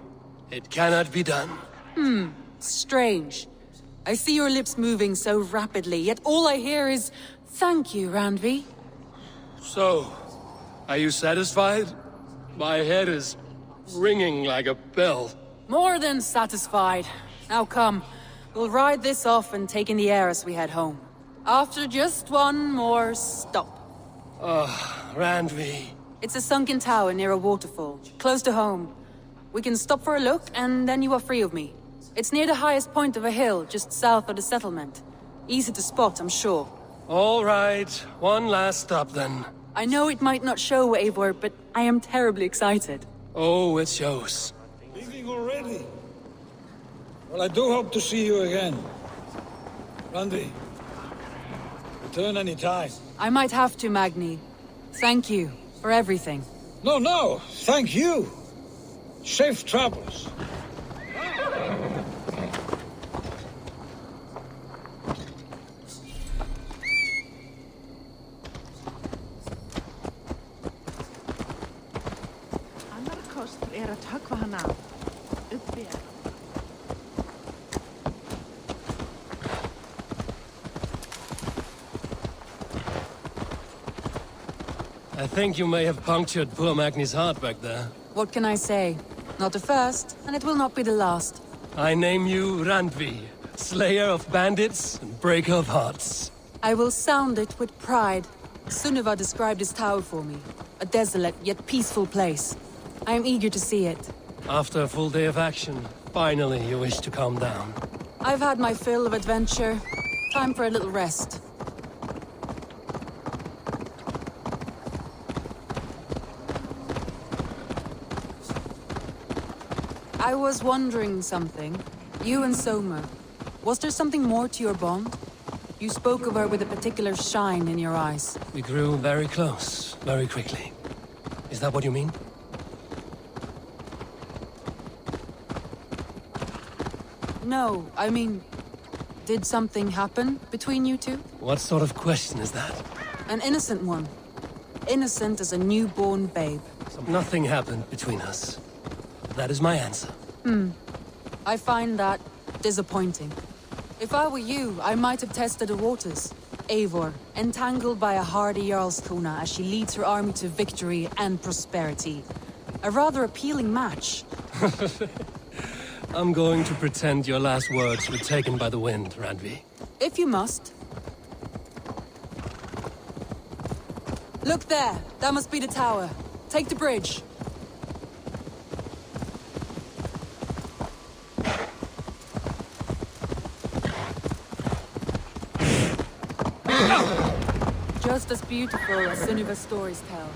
It cannot be done. Strange. I see your lips moving so rapidly, yet all I hear is, "Thank you, Randvi." So, are you satisfied? My head is ringing like a bell. More than satisfied. Now come, we'll ride this off and take in the air as we head home. After just one more stop. Randvi. It's a sunken tower near a waterfall, close to home. We can stop for a look, and then you are free of me. It's near the highest point of a hill, just south of the settlement. Easy to spot, I'm sure. All right, one last stop then. I know it might not show, Eivor, but I am terribly excited. Oh, it shows. Leaving already? Well, I do hope to see you again. Randi, return any time. I might have to, Magni. Thank you for everything. No, thank you. Safe travels. Annar kostur að höggva hann af. Uppi I think you may have punctured poor Magni's heart back there. What can I say? Not the first, and it will not be the last. I name you Randvi, slayer of bandits and breaker of hearts. I will sound it with pride. Sunniva described this tower for me. A desolate yet peaceful place. I am eager to see it. After a full day of action, finally you wish to calm down. I've had my fill of adventure. Time for a little rest. I was wondering something. You and Soma. Was there something more to your bond? You spoke of her with a particular shine in your eyes. We grew very close, very quickly. Is that what you mean? no. I mean, did something happen between you two? What sort of question is that? An innocent one. Innocent as a newborn babe. Nothing happened between us. That is my answer. I find that disappointing. If I were you, I might have tested the waters. Eivor, entangled by a hardy Jarlskona as she leads her army to victory and prosperity. A rather appealing match. I'm going to pretend your last words were taken by the wind, Randvi. If you must. Look there! That must be the tower. Take the bridge. Just as beautiful as Sunniva's stories tell.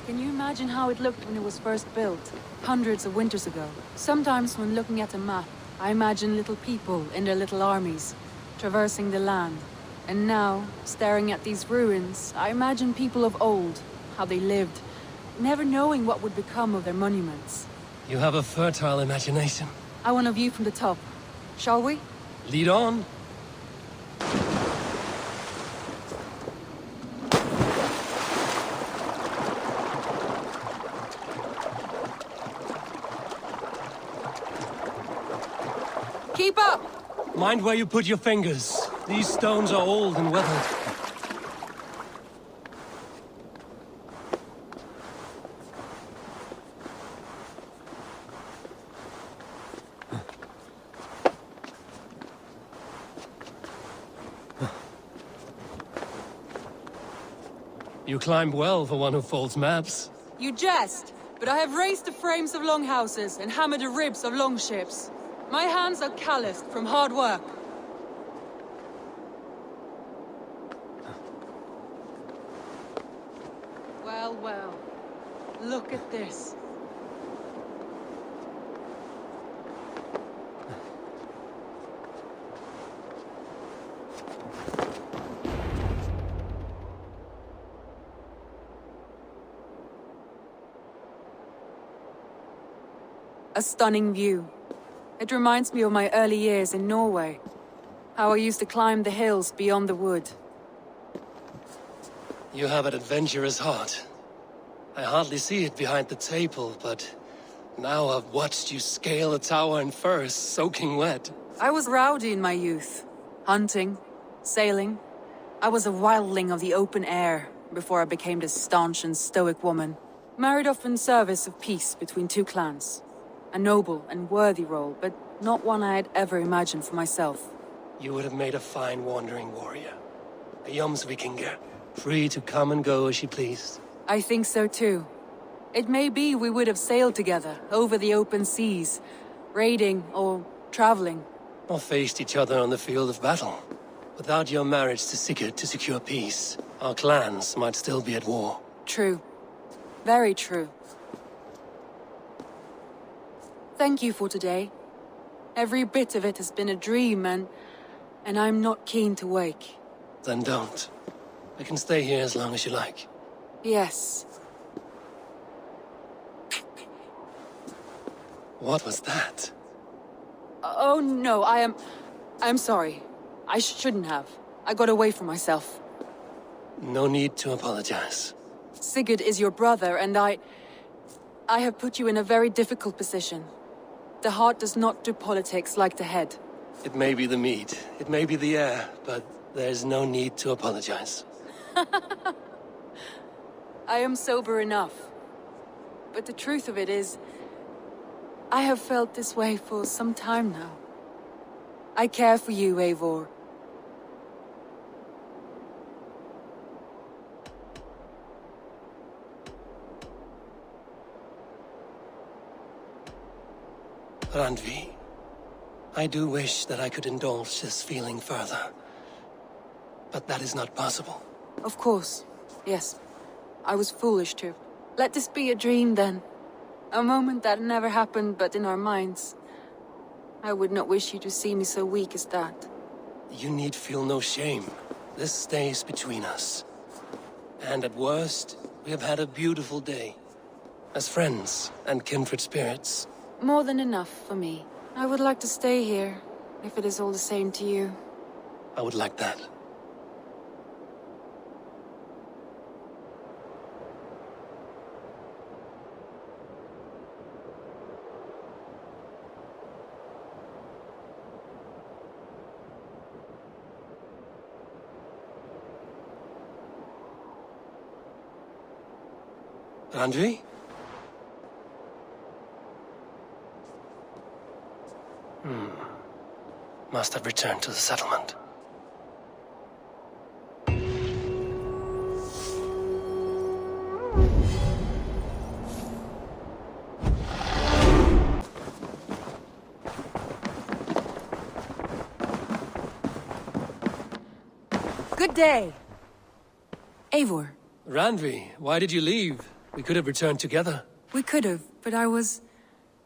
Can you imagine how it looked when it was first built, hundreds of winters ago? Sometimes when looking at a map, I imagine little people in their little armies, traversing the land. And now, staring at these ruins, I imagine people of old, how they lived, never knowing what would become of their monuments. You have a fertile imagination. I want a view from the top. Shall we? Lead on. Keep up! Mind where you put your fingers. These stones are old and weathered. You climb well for one who folds maps. You jest, but I have raised the frames of longhouses and hammered the ribs of longships. My hands are calloused from hard work. Well, well. Look at this. A stunning view. It reminds me of my early years in Norway. How I used to climb the hills beyond the wood. You have an adventurous heart. I hardly see it behind the table, but now I've watched you scale a tower in furs, soaking wet. I was rowdy in my youth. Hunting, sailing. I was a wildling of the open air before I became this staunch and stoic woman. Married off in service of peace between two clans. A noble and worthy role, but not one I had ever imagined for myself. You would have made a fine wandering warrior. A Jomsvikinger, free to come and go as she pleased. I think so too. It may be we would have sailed together, over the open seas, raiding or traveling. Or faced each other on the field of battle. Without your marriage to Sigurd to secure peace, our clans might still be at war. True. Very true. Thank you for today. Every bit of it has been a dream, and I'm not keen to wake. Then don't. I can stay here as long as you like. Yes. What was that? Oh no, I'm sorry. I shouldn't have. I got away from myself. No need to apologize. Sigurd is your brother, and I have put you in a very difficult position. The heart does not do politics like the head. It may be the meat, it may be the air, but there's no need to apologize. I am sober enough. But the truth of it is, I have felt this way for some time now. I care for you, Eivor. Randvi, I do wish that I could indulge this feeling further. But that is not possible. Of course, yes. I was foolish to. Let this be a dream, then. A moment that never happened but in our minds. I would not wish you to see me so weak as that. You need feel no shame. This stays between us. And at worst, we have had a beautiful day. As friends and kindred spirits. More than enough for me. I would like to stay here, If it is all the same to you. I would like that. Andre? Must have returned to the settlement. Good day. Eivor. Randvi, why did you leave? We could have returned together. We could have, but I was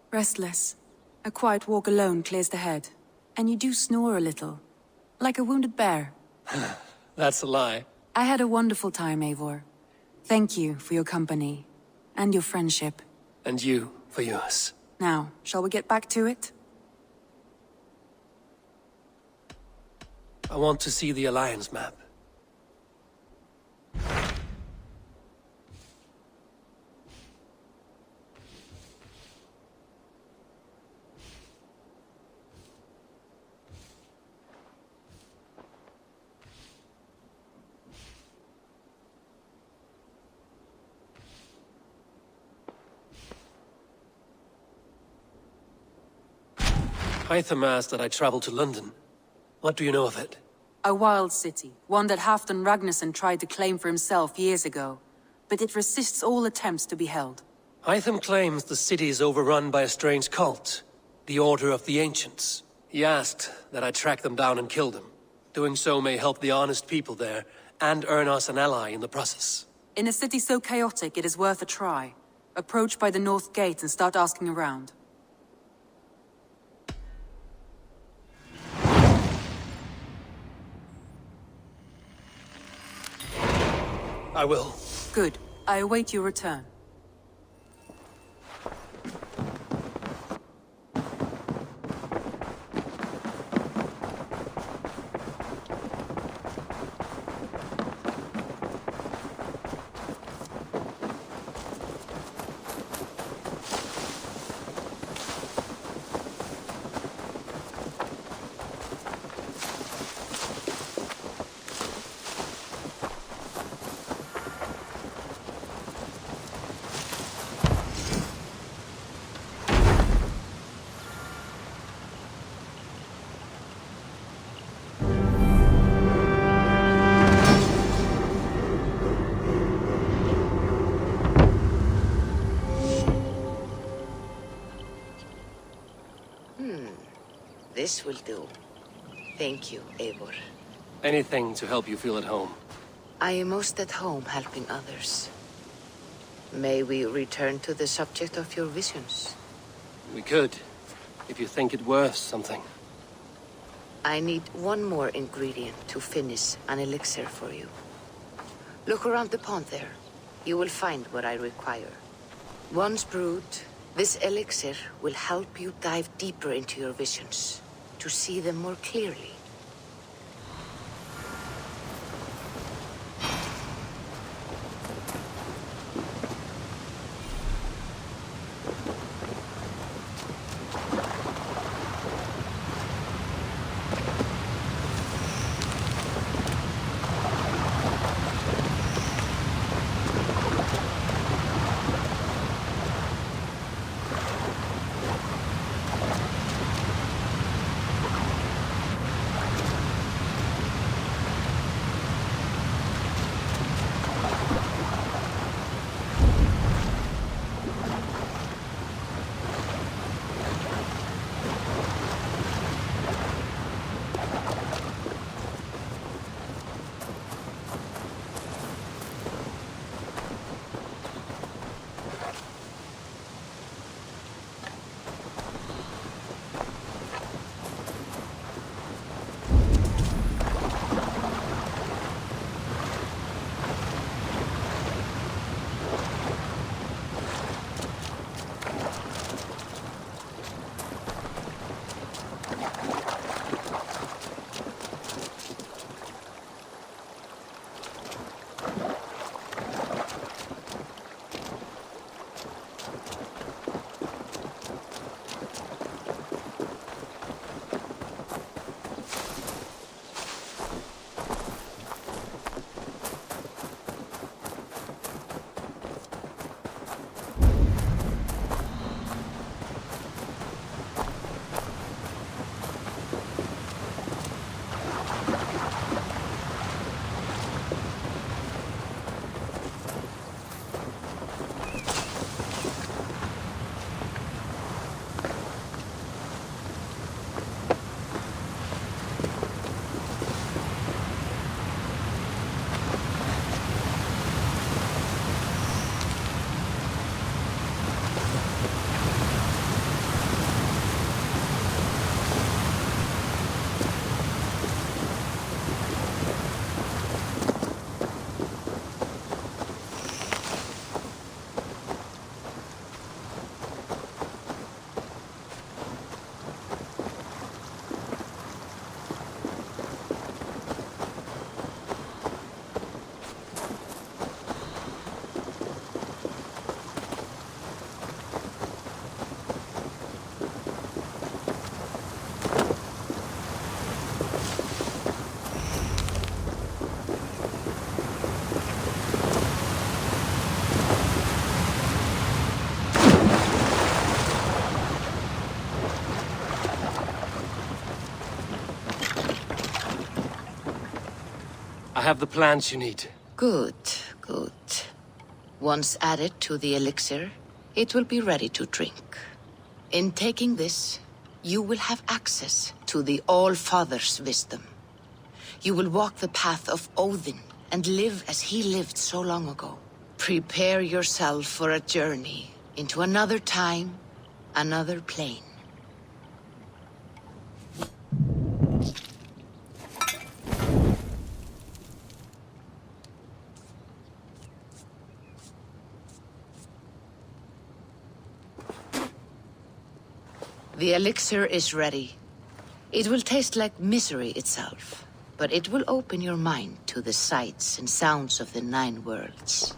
restless. A quiet walk alone clears the head. And you do snore a little. Like a wounded bear. That's a lie. I had a wonderful time, Eivor. Thank you for your company. And your friendship. And you for yours. Now, shall we get back to it? I want to see the Alliance map. Hytham asked that I travel to London. What do you know of it? A wild city, one that Halfdan Ragnarsson tried to claim for himself years ago. But it resists all attempts to be held. Hytham claims the city is overrun by a strange cult, the Order of the Ancients. He asked that I track them down and kill them. Doing so may help the honest people there, and earn us an ally in the process. In a city so chaotic, it is worth a try. Approach by the North Gate and start asking around. I will. Good. I await your return. This will do. Thank you, Eivor. Anything to help you feel at home. I am most at home helping others. May we return to the subject of your visions? We could, if you think it worth something. I need one more ingredient to finish an elixir for you. Look around the pond there. You will find what I require. Once brewed, this elixir will help you dive deeper into your visions, to see them more clearly. have the plants you need. Good, good. Once added to the elixir, it will be ready to drink. In taking this, you will have access to the All-Father's wisdom. You will walk the path of Odin and live as he lived so long ago. Prepare yourself for a journey into another time, another plane. The elixir is ready. It will taste like misery itself, but it will open your mind to the sights and sounds of the 9 worlds.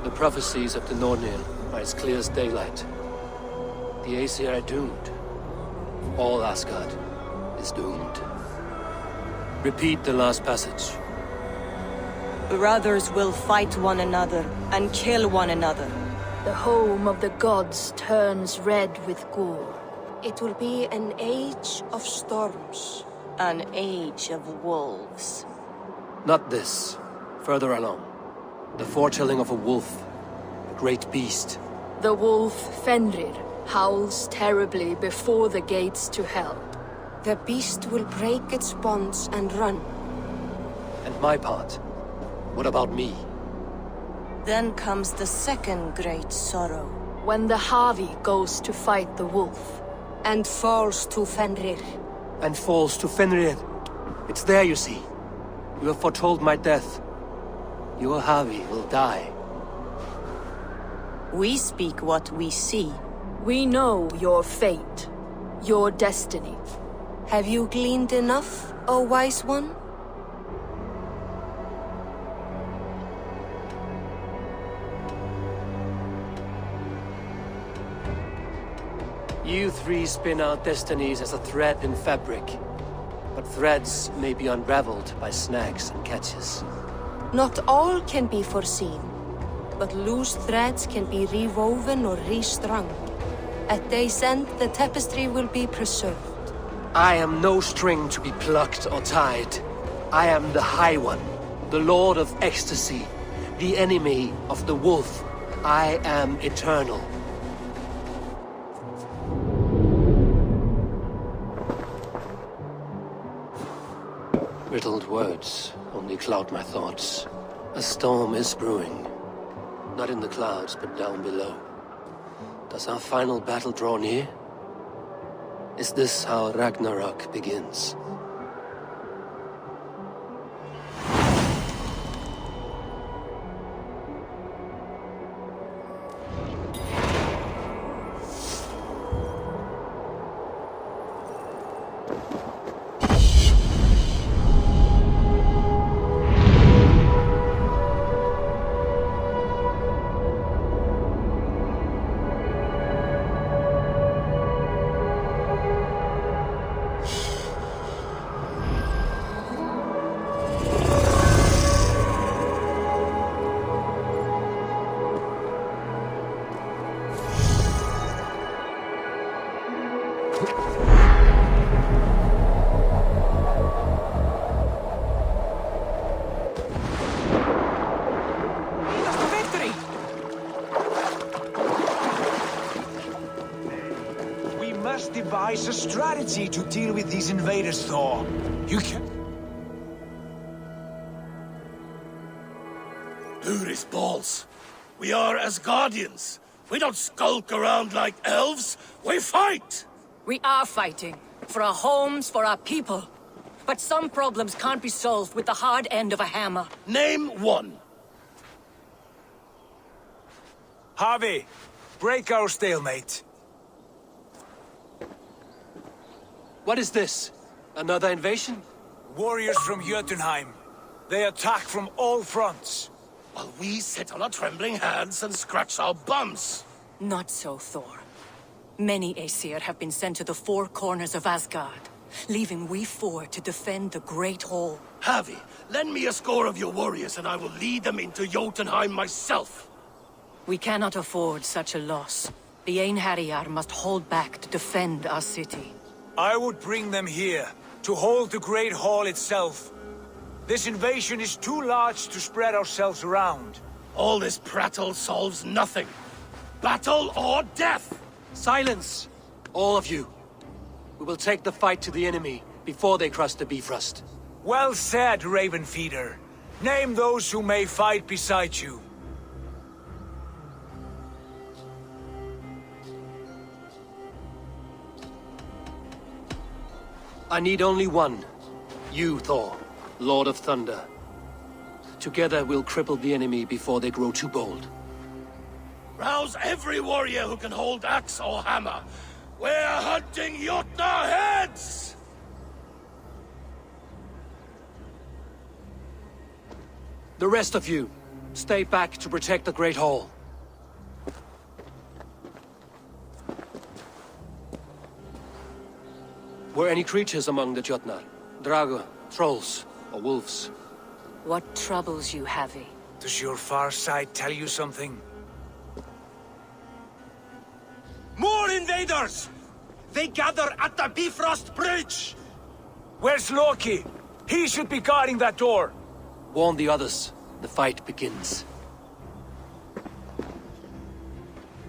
The prophecies of the Nornir are as clear as daylight. The Aesir are doomed. All Asgard is doomed. Repeat the last passage. Brothers will fight one another and kill one another. The home of the gods turns red with gore. It will be an age of storms. An age of wolves. Not this. Further along. The foretelling of a wolf. A great beast. The wolf Fenrir howls terribly before the gates to hell. The beast will break its bonds and run. And my part? What about me? Then comes the second great sorrow. When the Havi goes to fight the wolf. And falls to Fenrir. And falls to Fenrir. It's there, you see. You have foretold my death. Your Havi will die. We speak what we see. We know your fate. Your destiny. Have you gleaned enough, O wise one? You three spin out destinies as a thread in fabric. But threads may be unraveled by snags and catches. Not all can be foreseen, but loose threads can be rewoven or restrung. At day's end, the tapestry will be preserved. I am no string to be plucked or tied. I am the High One, the Lord of Ecstasy, the enemy of the Wolf. I am eternal. Riddled words only cloud my thoughts. A storm is brewing. Not in the clouds, but down below. Does our final battle draw near? Is this how Ragnarok begins? Devise a strategy to deal with these invaders, Thor. You can... Dude is balls. We are Asgardians. We don't skulk around like elves. We fight! We are fighting. For our homes, for our people. But some problems can't be solved with the hard end of a hammer. Name one. Harvey, break our stalemate. What is this? Another invasion? Warriors from Jotunheim. They attack from all fronts. While we sit on our trembling hands and scratch our bums. Not so, Thor. Many Aesir have been sent to the four corners of Asgard, leaving we four to defend the Great Hall. Havi, lend me a score of your warriors and I will lead them into Jotunheim myself. We cannot afford such a loss. The Einherjar must hold back to defend our city. I would bring them here, to hold the Great Hall itself. This invasion is too large to spread ourselves around. All this prattle solves nothing. Battle or death! Silence! All of you. We will take the fight to the enemy before they cross the Bifrost. Well said, Ravenfeeder. Name those who may fight beside you. I need only one. You, Thor, Lord of Thunder. Together we'll cripple the enemy before they grow too bold. Rouse every warrior who can hold axe or hammer. We're hunting Jotnar heads! The rest of you, stay back to protect the Great Hall. Were any creatures among the Jotnar? Drago, trolls, or wolves? What troubles you, Havi? Does your far sight tell you something? More invaders! They gather at the Bifrost Bridge! Where's Loki? He should be guarding that door. Warn the others. The fight begins.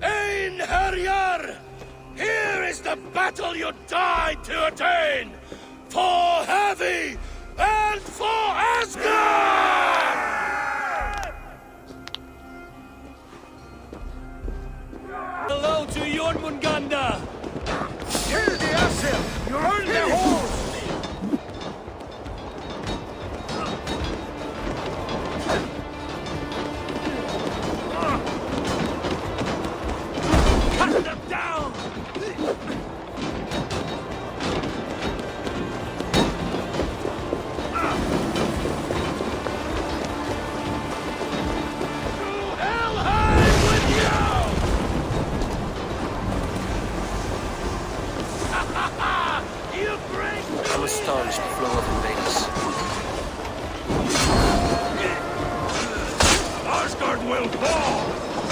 Einherjar! Here is the battle you died to attain! For Havi and for Asgard! Hello to Jormungandr! Kill the Asir! You earned their horse! Cut them down! I'm astonished at the flow of invaders. Asgard will fall!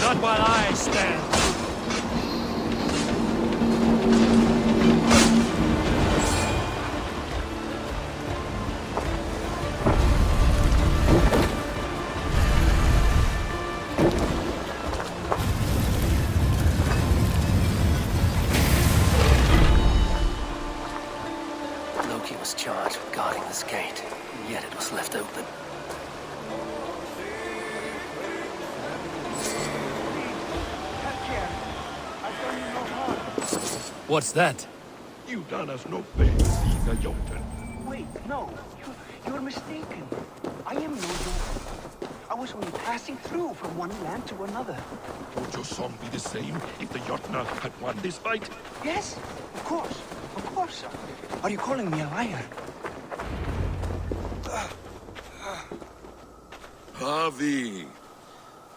Not while I stand. Loki was charged with guarding this gate, and left open. What's that? You done us no favor, either, Jotun. Wait, no. You're mistaken. I am no Jotun. I was only passing through from one land to another. Would your song be the same if the Jotnar had won this fight? Yes, of course. Of course, sir. Are you calling me a liar? Harvey!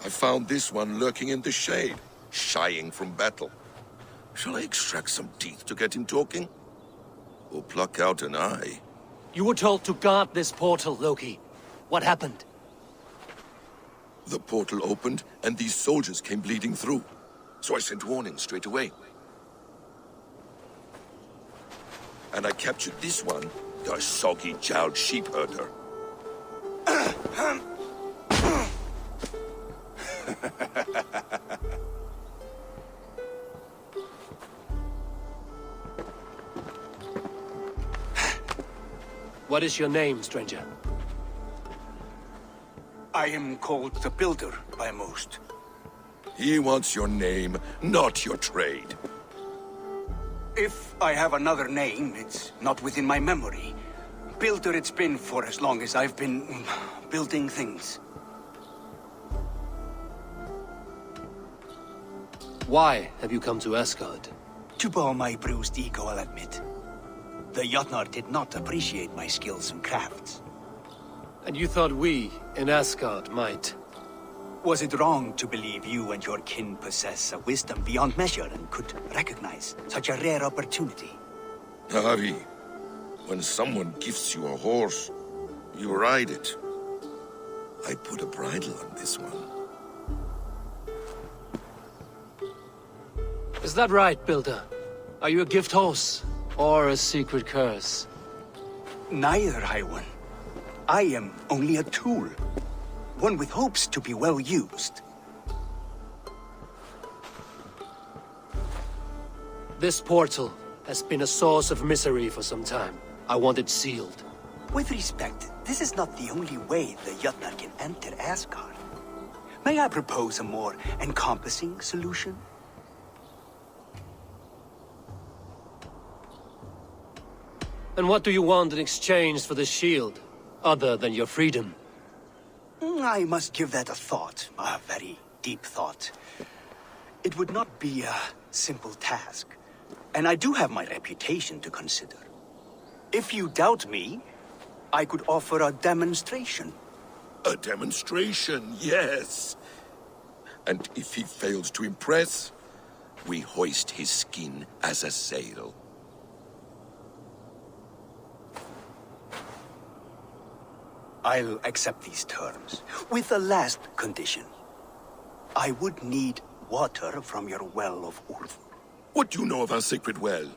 I found this one lurking in the shade, shying from battle. Shall I extract some teeth to get him talking? Or pluck out an eye? You were told to guard this portal, Loki. What happened? The portal opened, and these soldiers came bleeding through. So I sent warning straight away. And I captured this one, the soggy-jowled sheep herder. What is your name, stranger? I am called the Builder by most. He wants your name, not your trade. If I have another name, it's not within my memory. Builder it's been for as long as I've been building things. Why have you come to Asgard? To bow my bruised ego, I'll admit. The Jotnar did not appreciate my skills and crafts. And you thought we, in Asgard, might? Was it wrong to believe you and your kin possess a wisdom beyond measure and could recognize such a rare opportunity? Harvey, when someone gifts you a horse, you ride it. I put a bridle on this one. Is that right, Builder? Are you a gift horse, or a secret curse? Neither, High One. I am only a tool. One with hopes to be well used. This portal has been a source of misery for some time. I want it sealed. With respect, this is not the only way the Jotnar can enter Asgard. May I propose a more encompassing solution? And what do you want in exchange for the shield, other than your freedom? I must give that a thought, a very deep thought. It would not be a simple task, and I do have my reputation to consider. If you doubt me, I could offer a demonstration. A demonstration, yes. And if he fails to impress, we hoist his skin as a sail. I'll accept these terms, with a last condition. I would need water from your well of Ulf. What do you know of our sacred well?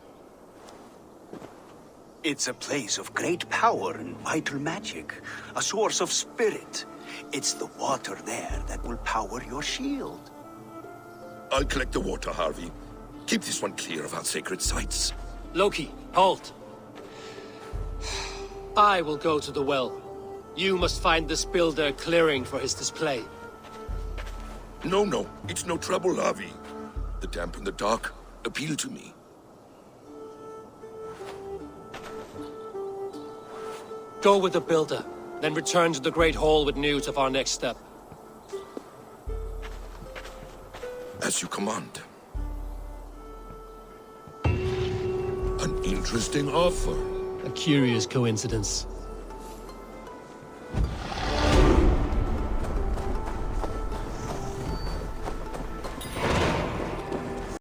It's a place of great power and vital magic, a source of spirit. It's the water there that will power your shield. I'll collect the water, Harvey. Keep this one clear of our sacred sites. Loki, halt! I will go to the well. You must find this builder clearing for his display. No, it's no trouble, Harvey. The damp and the dark appeal to me. Go with the builder, then return to the Great Hall with news of our next step. As you command. An interesting offer. A curious coincidence.